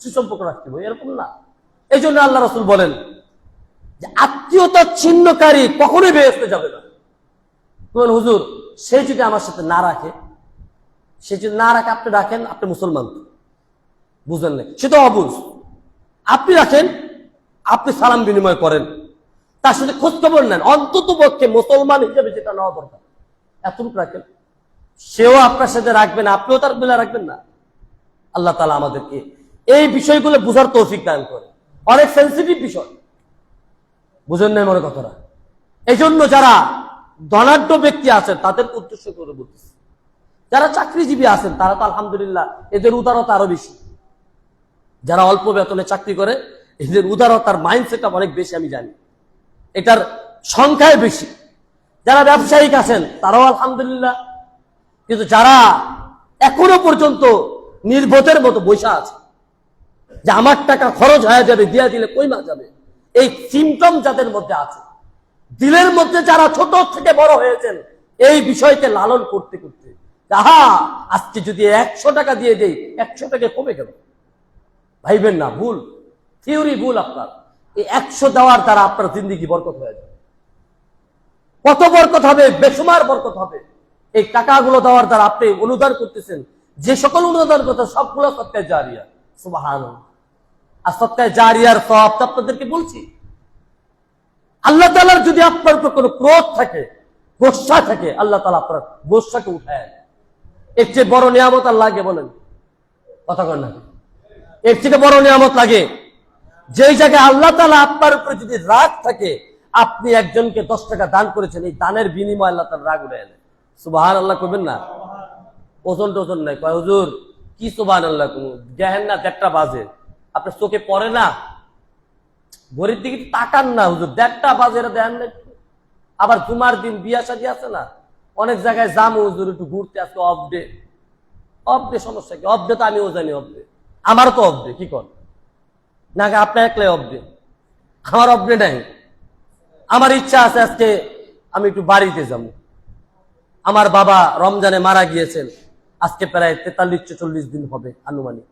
সুসম্পর্ক রাখতে হবে, এরকম না। এই জন্য আল্লাহ রাসূল বলেন যে আত্মীয়তা ছিন্নকারী কখনোই বেহেশতে যাবে না। বলেন হুজুর, সে যদি আমার সাথে না রাখে, সে যদি না রাখে, আপনি রাখেন, আপনি মুসলমান। বুঝলেন না? সে তো অবুঝ। আপনি রাখেন, আপনি সালাম বিনিময় করেন, তার সাথে খোঁজ খবর নেন, অন্তত পক্ষে মুসলমান হিসেবে যেটা নেওয়া দরকার এতটুকু রাখেন। সেও আপনার সাথে রাখবেন, আপনিও তার বেলা রাখবেন না। আল্লাহ তাআলা আমাদেরকে এই বিষয়গুলো বুঝার তৌফিক দান করে। অনেক সেন্সিটিভ বিষয়, বুঝেন না মনে কথাটা? এই জন্য যারা ধনাঢ্য ব্যক্তি আছেন তাদের উদ্দেশ্য করে বলতেছে, যারা চাকরিজীবী আছেন তারা তো আলহামদুলিল্লাহ এদের উদারতা আরো বেশি। যারা অল্প বেতনে চাকরি করে এদের উদারতার মাইন্ডসেট অনেক বেশি, আমি জানি এটার সংখ্যায় বেশি। যারা ব্যবসায়িক আছেন তারাও আলহামদুলিল্লাহ, কিন্তু যারা এখনো পর্যন্ত নির্বোধের মতো বৈশা আছে যে আমার টাকা খরচ হয়ে যাবে, দিয়া দিলে কই মা যাবে, এই সিমটম যাদের মধ্যে আছে, দিলের মধ্যে যারা ছোট থেকে বড় হয়েছেন এই বিষয়কে লালন করতে করতে, আহা আজকে যদি 100 টাকা দিয়ে দেই 100 টাকা কমে গেল, ভাইবেন না, ভুল থিওরি, ভুল আপনার। এই 100 দেওয়ার দ্বারা আপনার জিন্দেগি বরকত হয়ে যাবে। কত বরকত হবে, বেসুমার বরকত হবে। এই টাকাগুলো দেওয়ার দ্বারা আপনি অনুদান করতেছেন, যে সকল অনুদান করতে সবগুলো সৎকায় জারিয়া, সুবহানাল্লাহ। আর সৎকায় জারিয়ার সওয়াব আপনাদেরকে বলছি, আল্লাহ তাআলার যদি আপনার উপর কোনো ক্রোধ থাকে, গোসা থাকে, আল্লাহ তাআলা আপনার গোসাকে উঠায়। এর চেয়ে বড় নিয়ামত আর লাগে বলেন? কথা কন না, এর থেকে বড় নিয়ামত লাগে? যেই জায়গায় আল্লাহ তাআলা আপনার উপরে যদি রাগ থাকে, আপনি একজনকে 10 টাকা দান করেছেন, এই দানের বিনিময়ে আল্লাহ তাআলা রাগ উঠায় নেয়। সুবহানাল্লাহ কইবেন না? ওজন টোজন নাই, কয় হুজুর কি সুবহানাল্লাহ কম, দেখেন না 1:30 বাজে, আপনার চোখে পড়ে না? ঘড়ির দিকে তাকান না হুজুর, 1:30 বাজে, এটা দেখেন না? আবার জুমার দিন বিয়া শাদী আছে না, অনেক জায়গায় যাবো হুজুর একটু ঘুরতে, আজকে অফ ডে। অফ ডে সমস্যা কি? অফ ডে তো আমিও জানি, অফ ডে আমারও তো অফ ডে, কি কর না আপনার একলাই অফ ডে, আমার অফ ডে নাই। আমার ইচ্ছা আছে আজকে আমি একটু বাড়িতে যাব। আমার বাবা রমজানে মারা গিয়েছেন, আজকে প্রায় 43-44 দিন হবে আনুমানিক।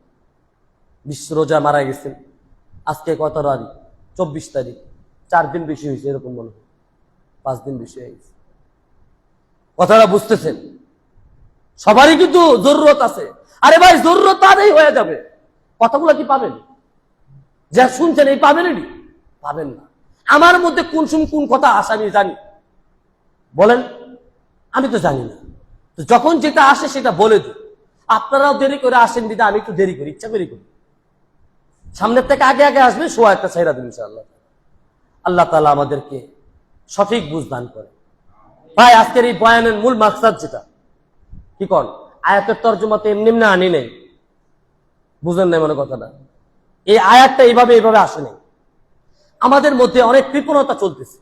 বিশ্ব রোজা মারা গেছেন, আজকে কত তারিখ? 24 তারিখ। 4 দিন বেশি হয়েছে এরকম মনে হয়, 5 দিন বেশি হয়ে গেছে। কথাটা বুঝতেছেন? সবারই কিন্তু জরুরত আছে। আরে ভাই জরুরত তাদের হয়ে যাবে, কথাগুলো কি পাবেন? যা শুনছেন এই পাবেন? পাবেন না। আমার মধ্যে কোন সময় কোন কথা আসে আমি জানি? বলেন, আমি তো জানি না। তো যখন যেটা আসে সেটা বলে দিই। আপনারাও দেরি করে আসেন বিদা আমি একটু দেরি করি, ইচ্ছা করি করি। সামনের থেকে আগে আগে আসবে, সোয়া একটা ছাইরা দিন ইনশাআল্লাহ। আল্লাহ তাআলা আমাদেরকে সঠিক বুঝ দান করে। ভাই আজকের এই বয়ানের মূল মাকসাদ যেটা, কি কন, আয়াতের তর্জমাতে এমনি এমনি আনি নেই, বুঝেন নাই মনে কথাটা। এই আয়াতটা এইভাবে আসে নাই। আমাদের মধ্যে অনেক কৃপণতা চলতেছে,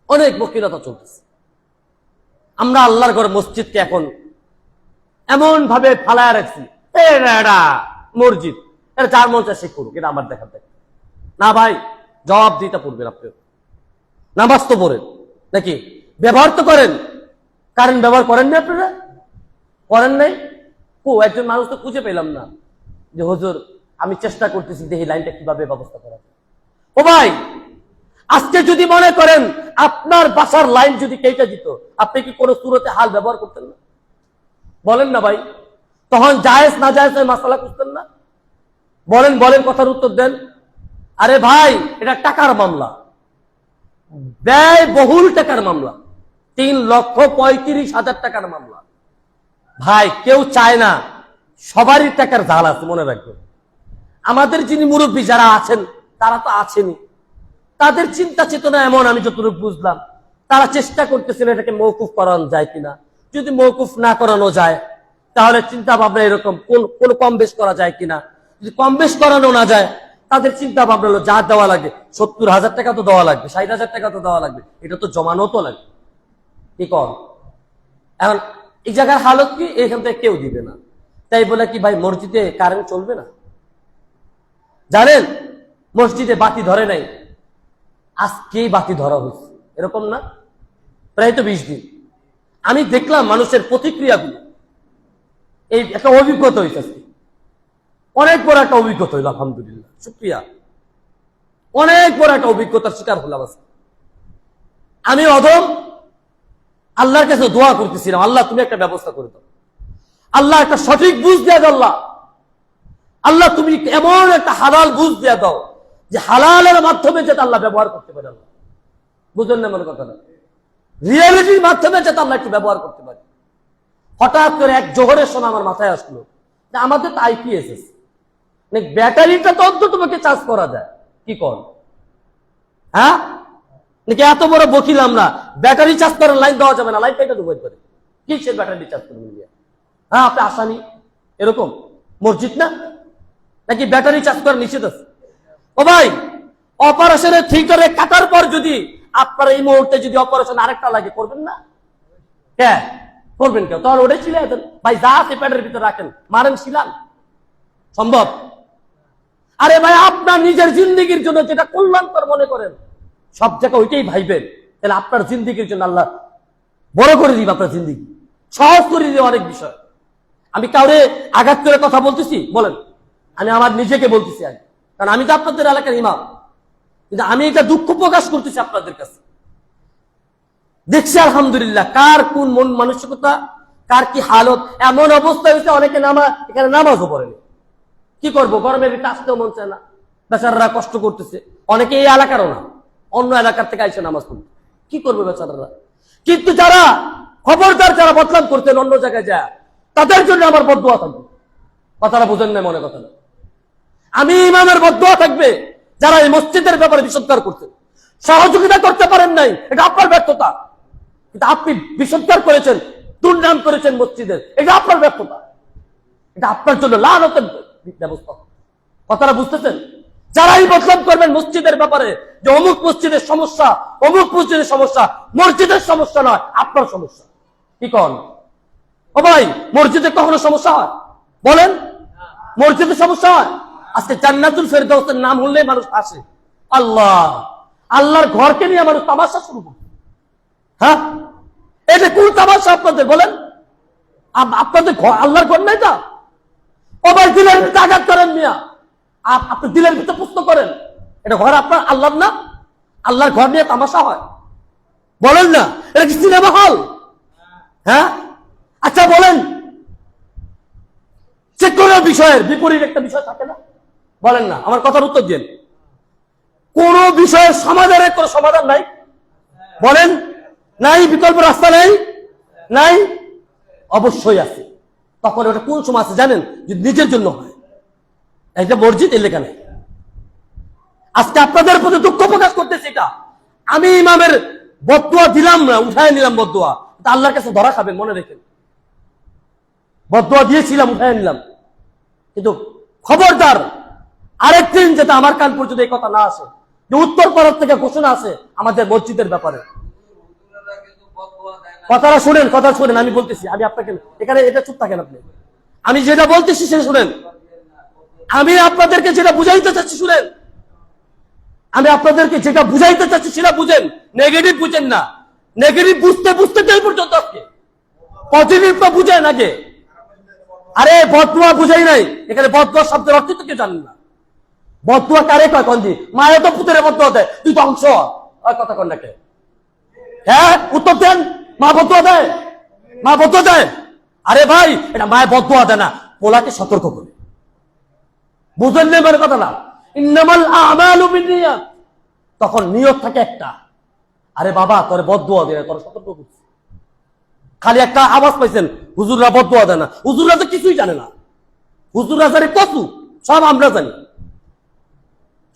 অনেক বকিরতা চলতেছে। আমরা আল্লাহর ঘর মসজিদকে এখন এমন ভাবে ফালায় রাখছি, এটা মসজিদ, এটা যার মন চায় সে করুক, এটা আমার দেখার দেখ না। ভাই জবাব দিতে পড়বেন আপনি। নামাজ তো পড়েন নাকি, ব্যবহার তো করেন, কারেন্ট ব্যবহার করেন না আপনারা? করেন নাই? একজন মানুষ তো খুঁজে পেলাম না যে হুজুর আমি চেষ্টা করতেছি যে এই লাইনটা কিভাবে ব্যবস্থা করা যায়। ও ভাই, আজকে যদি মনে করেন আপনার বাসার লাইন যদি কেটে দিত, আপনি কি কোনো সুরতে হাল ব্যবহার করতেন না? বলেন না ভাই, তখন জায়েজ না জায়েজ মাসালা করতেন না? বলেন বলেন, কথার উত্তর দেন। আরে ভাই এটা টাকার মামলা, ব্যয় বহুল টাকার মামলা, 3,35,000 টাকার মামলা। ভাই কেউ চায় না, সবারই টাকার ঝাল আছে, মনে রাখবেন। আমাদের যিনি মুরব্বী যারা আছেন তারা তো আছেনই, তাদের চিন্তা চেতনা এমন, আমি যতটুকু বুঝলাম তারা চেষ্টা করতেছেন এটাকে মওকুফ করানো যায় কিনা। যদি মওকুফ না করানো যায় তাহলে চিন্তা ভাবনা এরকম কোন কম বেশ করা যায় কিনা। যদি কম বেশ করানো না যায় তাদের চিন্তা ভাবনা হলো যা দেওয়া লাগে 70,000 টাকা তো দেওয়া লাগবে, 60,000 টাকা তো দেওয়া লাগবে, এটা তো জমানো তো লাগবে, কি কর। এখন এই জায়গার হালত কি, এখান থেকে কেউ দিবে না, তাই বলে কি ভাই মসজিদে কারেন্ট চলবে না? জানেন মসজিদে বাতি ধরে নাই, আজকেই বাতি ধরা হয়েছে, এরকম না? প্রায় তো 20 দিন। আমি দেখলাম মানুষের প্রতিক্রিয়াগুলো, এই একটা অভিজ্ঞতা হয়েছে, অনেক বড় একটা অভিজ্ঞতা হইল, আলহামদুলিল্লাহ শুকরিয়া, অনেক বড় একটা অভিজ্ঞতার শিকার হলাম আজকে। আমি অদম আল্লাহর কাছে দোয়া করতেছিলাম, আল্লাহ তুমি একটা ব্যবস্থা করে দাও, আল্লাহ একটা সঠিক বুঝ দিয়ে দাও, আল্লাহ তুমি এমন একটা হালাল বুঝ দিয়ে দাও যে হালালের মাধ্যমে যাতে আল্লাহ ব্যবহার করতে পারে। আল্লাহ বুঝলেন না মনে কথাটা, রিয়েলিটির মাধ্যমে যাতে আমরা একটু ব্যবহার করতে পারি। হঠাৎ করে এক জোহরের সময় আমার মাথায় আসলো যে আমাদের তো আইপিএস, ব্যাটারিটা তো অন্তত তোমাকে চার্জ করা যায়, কি কর, হ্যাঁ নাকি এত বড় বকিল আমরা, ব্যাটারি চার্জ করার লাইন দেওয়া যাবে না, লাইন কেটে দেবো করে কি সে ব্যাটারি চার্জ করবেন? হ্যাঁ, আপনি আসামি এরকম মসজিদ না নাকি ব্যাটারি চার্জ করা নিষেধ আছে? ও ভাই, অপারেশনের থিয়েটারে কাটার পর যদি আপনার এই মুহূর্তে যদি অপারেশন আরেকটা লাগে, করবেন না? হ্যাঁ, করবেন কেউ? তাহলে ওটাই ছিল ভাই, যা আছে পেটের ভিতরে রাখেন, মারেন শিলান, সম্ভব? আরে ভাই, আপনার নিজের জিন্দিগির জন্য যেটা কল্যাণকর মনে করেন সব জায়গায় ওইটাই ভাইবেন, তাহলে আপনার জিন্দিগির জন্য আল্লাহ বড় করে দিবে, আপনার জিন্দিগি সহজ করে দিবে অনেক বিষয়। আমি কাউরে আঘাত করে কথা বলতেছি বলেন? আমি আমার নিজেকে বলতেছি আগে, কারণ আমি তো আপনাদের এলাকার ইমাম, কিন্তু আমি এটা দুঃখ প্রকাশ করতেছি আপনাদের কাছে। দেখছি আলহামদুলিল্লাহ কার কোন মন মানসিকতা, কার কি হালত, এমন অবস্থা হয়েছে অনেকে এখানে নামাজও পড়েনি। কি করবো, গরমের ভিতরে আসতেও মন চায় না, বেচারারা কষ্ট করতেছে। অনেকে এই এলাকারও না, অন্য এলাকার থেকে আইসে নামাজ পড়তে, কি করবে বেচারারা? কিন্তু যারা খবরদার, যারা বদনাম করতেন অন্য জায়গায় যায়, তাদের জন্য আমার বদদুয়া থাকবে। কথাটা বুঝেন না? মনে কথা না, আমি ইমামের বদদুয়া থাকবে যারা এই মসজিদের ব্যাপারে বিসৎকার করতেন, সহযোগিতা করতে পারেন নাই, এটা আপনার ব্যর্থতা। কিন্তু আপনি বিসৎকার করেছেন, দুর্নাম করেছেন মসজিদের, এটা আপনার ব্যর্থতা, এটা আপনার জন্য লানতের ব্যবস্থা। কথাটা বুঝতেছেন? যারাই বদনাম করবেন মসজিদের ব্যাপারে, যে অমুক মসজিদের সমস্যা, অমুক মসজিদের সমস্যা, মসজিদের সমস্যা নয়, আপনার সমস্যা। কি কন? ও ভাই, মসজিদে কখনো সমস্যা হয়? বলেন, মসজিদের সমস্যা হয়? আজকে জান্নাতুল ফেরদাউসের নাম হলে মানুষ আসে, আল্লাহ আল্লাহর ঘরকে নিয়ে মানুষ তামাশা শুরু করে। হ্যাঁ, এটা কোন তামাশা আপনাদের? বলেন, আপনাদের আল্লাহর ঘর নাই? তা ও ভাই, দিলের ভিতরে আঘাত করেন মিয়া, আপনি দিলের ভিতরে প্রশ্ন করেন, এটা ঘর আপনার আল্লাহর না? আল্লাহর ঘর নিয়ে তামাশা হয়? বলেন না, এটা কি সিনেমা হল? হ্যাঁ, আচ্ছা বলেন, যে কোনো বিষয়ের বিপরীত একটা বিষয় থাকে না? বলেন না, আমার কথার উত্তর দিন। কোন বিষয়ের সমাধানের কোন সমাধান নাই? বলেন, নাই? বিকল্প রাস্তা নাই? নাই? অবশ্যই আছে। তখন ওটা কোন সময় আছে জানেন? যদি নিজের জন্য হয়। একটা মসজিদ এলাকা নেই। আজকে আপনাদের প্রতি দুঃখ প্রকাশ করতেছি, এটা আমি ইমামের বদদুয়া দিলাম না, উঠায় নিলাম বদদুয়া, আল্লাহর কাছে ধরা খাবেন, মনে রেখেন। বদদুয়া দিয়েছিলাম, উঠায় নিলাম, কিন্তু খবরদার আরেকদিন যাতে আমার কান পর্যন্ত এই কথা না আসে যে উত্তরপাড়ার থেকে ঘোষণা আছে আমাদের মসজিদের ব্যাপারে। কথাটা শুনেন, কথা শুনেন, আমি বলতেছি, আমি আপনাকে এখানে এটা চুপ থাকেন আপনি, আমি যেটা বলতেছি সেটা শুনেন, আমি আপনাদেরকে যেটা বুঝাইতে চাচ্ছি শুনেন, আমি আপনাদেরকে যেটা বুঝাইতে চাচ্ছি সেটা বুঝেন, নেগেটিভ বুঝেন না। নেগেটিভ বুঝতে বুঝতে এই পর্যন্ত আজকে পজিটিভটা বুঝেন আগে। আরে বদদুয়া বুঝাই নাই, এখানে বদদুয়া শব্দের অর্থ তো কেউ জানেন না। বদদুয়া কারে কয়? কন দি মায়ের তো পুতের বদদুয়া দেয়, তুই ধ্বংস হয়, কথা কন নাকি? হ্যাঁ, উত্তর দেন। মা বদদুয়া দেয়? মা বদদুয়া দেয়? আরে ভাই, এটা মায়ের বদদুয়া দেয় না, পোলাকে সতর্ক করে। বুঝেন না মানে কথা না? ইন্নামাল আমালু বিন্নিয়াত, তখন নিয়ত থাকে একটা, আরে বাবা তোরে বদদুয়া দেয়, তোর সতর্ক করছি। খালি একটা আওয়াজ পাইছেন হুজুররা বদদুয়া দেয় না, হুজুররা তো কিছুই জানে না। হুজুররা জানে কত, সব আমরা জানি,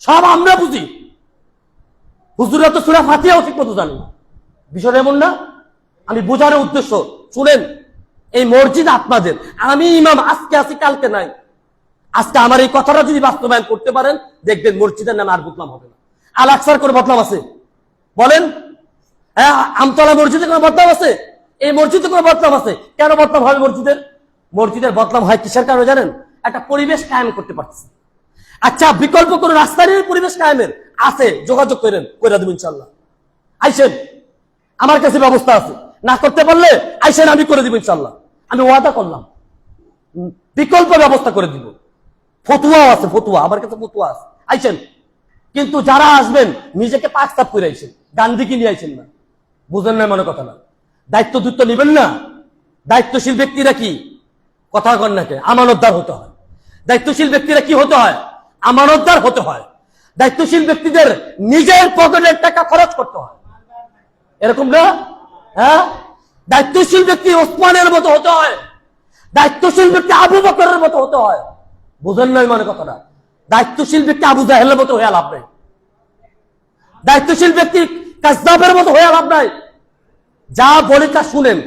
সব আমরা বুঝি। হুজুররা তো সূরা ফাতিহাও ঠিক মতো জানে না। বিষয়টা এমন না? আমি বোঝানোর উদ্দেশ্য শুনেন, এই মসজিদ আপনাদের, আমি ইমাম আজকে আছি কালকে নাই। আজকে আমার এই কথাটা যদি বাস্তবায়ন করতে পারেন, দেখবেন মসজিদের নামে আর বদনাম হবে না। আল আকসার কোনো বদনাম আছে? বলেন, হ্যাঁ, আমতলা মসজিদে কোনো বদনাম আছে? এই মসজিদে কোনো বদনাম আছে? কেন বদনাম হবে মসজিদের? মসজিদের বদনাম হয় কিসের কারণে জানেন? একটা পরিবেশ কায়েম করতে পারছে। আচ্ছা, বিকল্প কোন রাস্তা নেই পরিবেশ কায়েমের? আছে, যোগাযোগ করেন, করে দেবেন ইনশাল্লাহ। আইসেন, আমার কাছে ব্যবস্থা আছে, না করতে পারলে আইসেন, আমি করে দিব ইনশাল্লাহ। আমি ওয়াদা করলাম, বিকল্প ব্যবস্থা করে দিব। ফতুয়াও আছে, ফতুয়া আমার কাছে ফতুয়া আছে, আইসেন। কিন্তু যারা আসবেন নিজেকে পাক সাফ করে আইসেন, গান্ধীকে নিয়ে আইসেন না। বুঝেন না মনে কথা না? দায়িত্ব দুত্ব নেবেন না। দায়িত্বশীল ব্যক্তিরা কি কথা কন নাকি? আমানতদার হতে হয়। দায়িত্বশীল ব্যক্তিরা কি হতে হয়? আমানতদার হতে হয়। দায়িত্বশীল ব্যক্তিদের নিজের পকেটের টাকা খরচ করতে হয়, এরকম না? হ্যাঁ, দায়িত্বশীল ব্যক্তি ওসমানের মতো হতে হয়, দায়িত্বশীল ব্যক্তি আবু বকরের মতো হতে হয়। বুঝেন নাই মানে কথাটা? দায়িত্বশীল ব্যক্তি আবু জাহেলের মতো হয়ে লাভ নেই। দায়িত্বশীল ব্যক্তি কাযযাবের মতো হয়ে লাভ নাই। যা বলি তা শুনেন,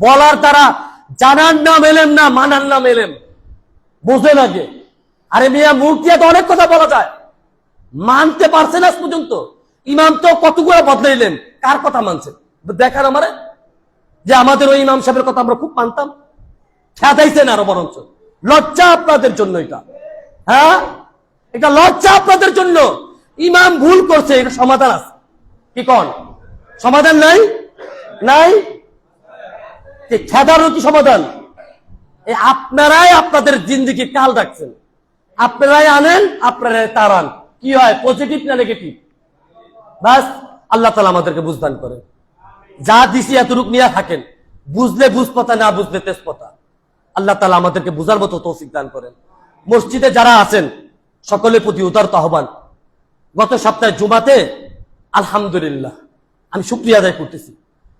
বলার দ্বারা জানার নাম এলেম না, মানার নাম এলেম। বুঝলেন আগে? আরে মিয়া, মুখ দিয়ে তো অনেক কথা বলা যায়, মানতে পারছেন আজ পর্যন্ত? ইমাম তো কতগুলো বদলাইলেন, কার কথা মানছেন দেখার আমারে, যে আমাদের ওই ইমাম সাহেবের কথা আমরা খুব মানতাম। খেদাইছেন আরো বরঞ্চ। লজ্জা আপনাদের জন্য এটা, হ্যাঁ, এটা লজ্জা আপনাদের জন্য। ইমাম ভুল করছে, এটা সমাধান আছে কি? কোন সমাধান নাই? নাই। খেদারও কি সমাধান? আপনারাই আপনাদের জিন্দেগি কাল রাখছেন, আপনারাই আনেন, আপনারাই তারান। কি হয়, পজিটিভ না নেগেটিভ? বাস আল্লাহ তাআলা আমাদেরকে বুঝদান করেন। যা দিছি এতটুক নিয়ে থাকেন, বুঝলে বুঝপতা, না বুঝলে তেজপতা। আল্লাহ তাআলা আমাদেরকে বুঝার মতো তৌফিক দান করেন। মসজিদে যারা আছেন সকলের প্রতি উদারত আহ্বান। গত সপ্তাহে জুমাতে আলহামদুলিল্লাহ আমি শুকরিয়া আদায় করতেছি,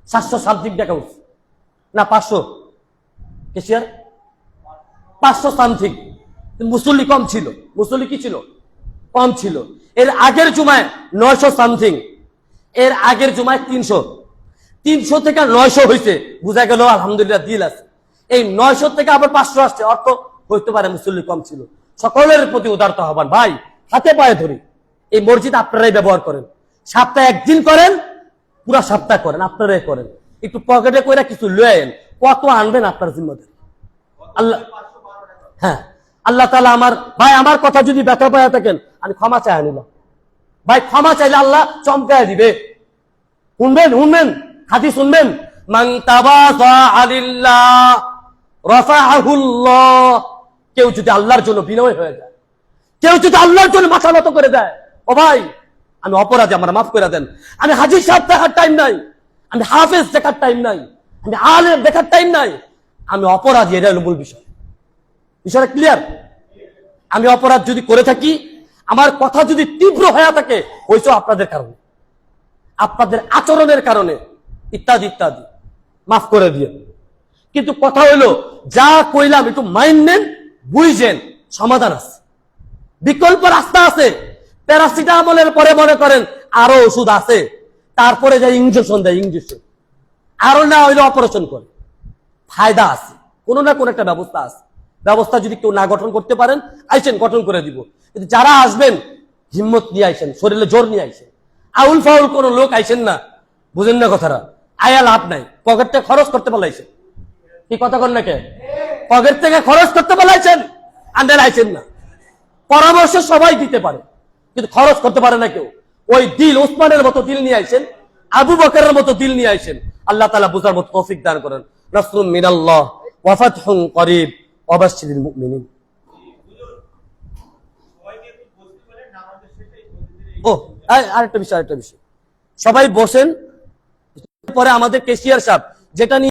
700 টাকা উঠছে না 500, কেশিয়ার 500 সামথিং। মুসল্লি কম ছিল, মুসল্লি কি ছিল? কম ছিল। এর আগের জুমায় 900 সামথিং, এর আগের জুমায় 300, 300 থেকে 900 হয়েছে। বুঝা গেল আলহামদুলিল্লাহ দিল আছে। এই 900 থেকে আবার 500 আসছে, অর্থ হইতে পারে মুসল্লি কম ছিল। সকলের প্রতি উদারত আহ্বান, ভাই হাতে পায়ে ধরি, এই মসজিদ আপনারাই ব্যবহার করেন। সপ্তাহে একদিন করেন, পুরা সপ্তাহ করেন, আপনারাই করেন। একটু পকেটে করে কিছু লয়েন, কত আনবেন আপনার জিম্মাদারি। আল্লাহ, হ্যাঁ, আল্লাহ তাআলা আমার কথা যদি ব্যথা পায় থাকেন, আমি ক্ষমা চাই নিলাম। ভাই ক্ষমা চাইলে আল্লাহ চমকায় দিবে। শুনবেন হাদিস শুনবেন, মান তাবাযা আলিল্লাহ রাফাআহুল্লাহ। কেউ যদি আল্লাহর জন্য বিনয় হয়ে যায়, কেউ যদি আল্লাহর জন্য মাথা নত করে দেয়, ও ভাই আমি অপরাধী, আমার মাফ করে দেন, আমি হাজী সাহেব দেখার টাইম নাই, আমি হাফেজ দেখার টাইম নাই, আমি আলেম দেখার টাইম নাই, আমি অপরাধী, এটা হলো মূল বিষয়। বিষয়টা ক্লিয়ার? আমি অপরাধ যদি করে থাকি, আমার কথা যদি তীব্র হয়ে থাকে, হয়েছে আপনাদের কারণে, আপনাদের আচরণের কারণে, ইত্যাদি ইত্যাদি, মাফ করে দিয়ে। কিন্তু কথা হইলো, যা কইলাম একটু মাইন্ড নেন, বুঝেন, সমাধান আছে, বিকল্প রাস্তা আছে। প্যারাসিটামলের পরে মনে করেন আরো ওষুধ আছে, তারপরে যাই ইঞ্জেকশন দেয়, ইঞ্জেকশন আরো না হইলে অপারেশন করে, ফায়দা আছে, কোন না কোন একটা ব্যবস্থা আছে। ব্যবস্থা যদি কেউ না গঠন করতে পারেন, আইসেন, গঠন করে দিব। কিন্তু যারা আসবেন হিম্মত নিয়ে আইসেন, শরীরে জোর নিয়ে আইসেন। আউল ফাউল কোন লোক আইসেন না, বুঝেন না কথাটা, আয়া লাভ নাই। পকেটটা খরচ করতে পারলাইছেন, কি কথা কন না কে? পকেট থেকে খরচ করতে পারলাইছেন, আন্ডার আইসেন না। পরামর্শ সবাই দিতে পারে, কিন্তু খরচ করতে পারে না কেউ। ওই দিল, ওসমানের মতো দিল নিয়ে আইসেন, আবু বকরের মতো দিল নিয়ে আইসেন। আল্লাহ তাআলা বুঝার মতো তৌফিক দান করেন। নাসরুম মিনাল্লাহ ওয়া ফাতহুন করিব ওয়া বাশশিরিল মুমিনিন। ও আরেকটা বিষয়, সবাই বসেন। পরে আমাদের কেশিয়ার সাহেব যেটা নিয়ে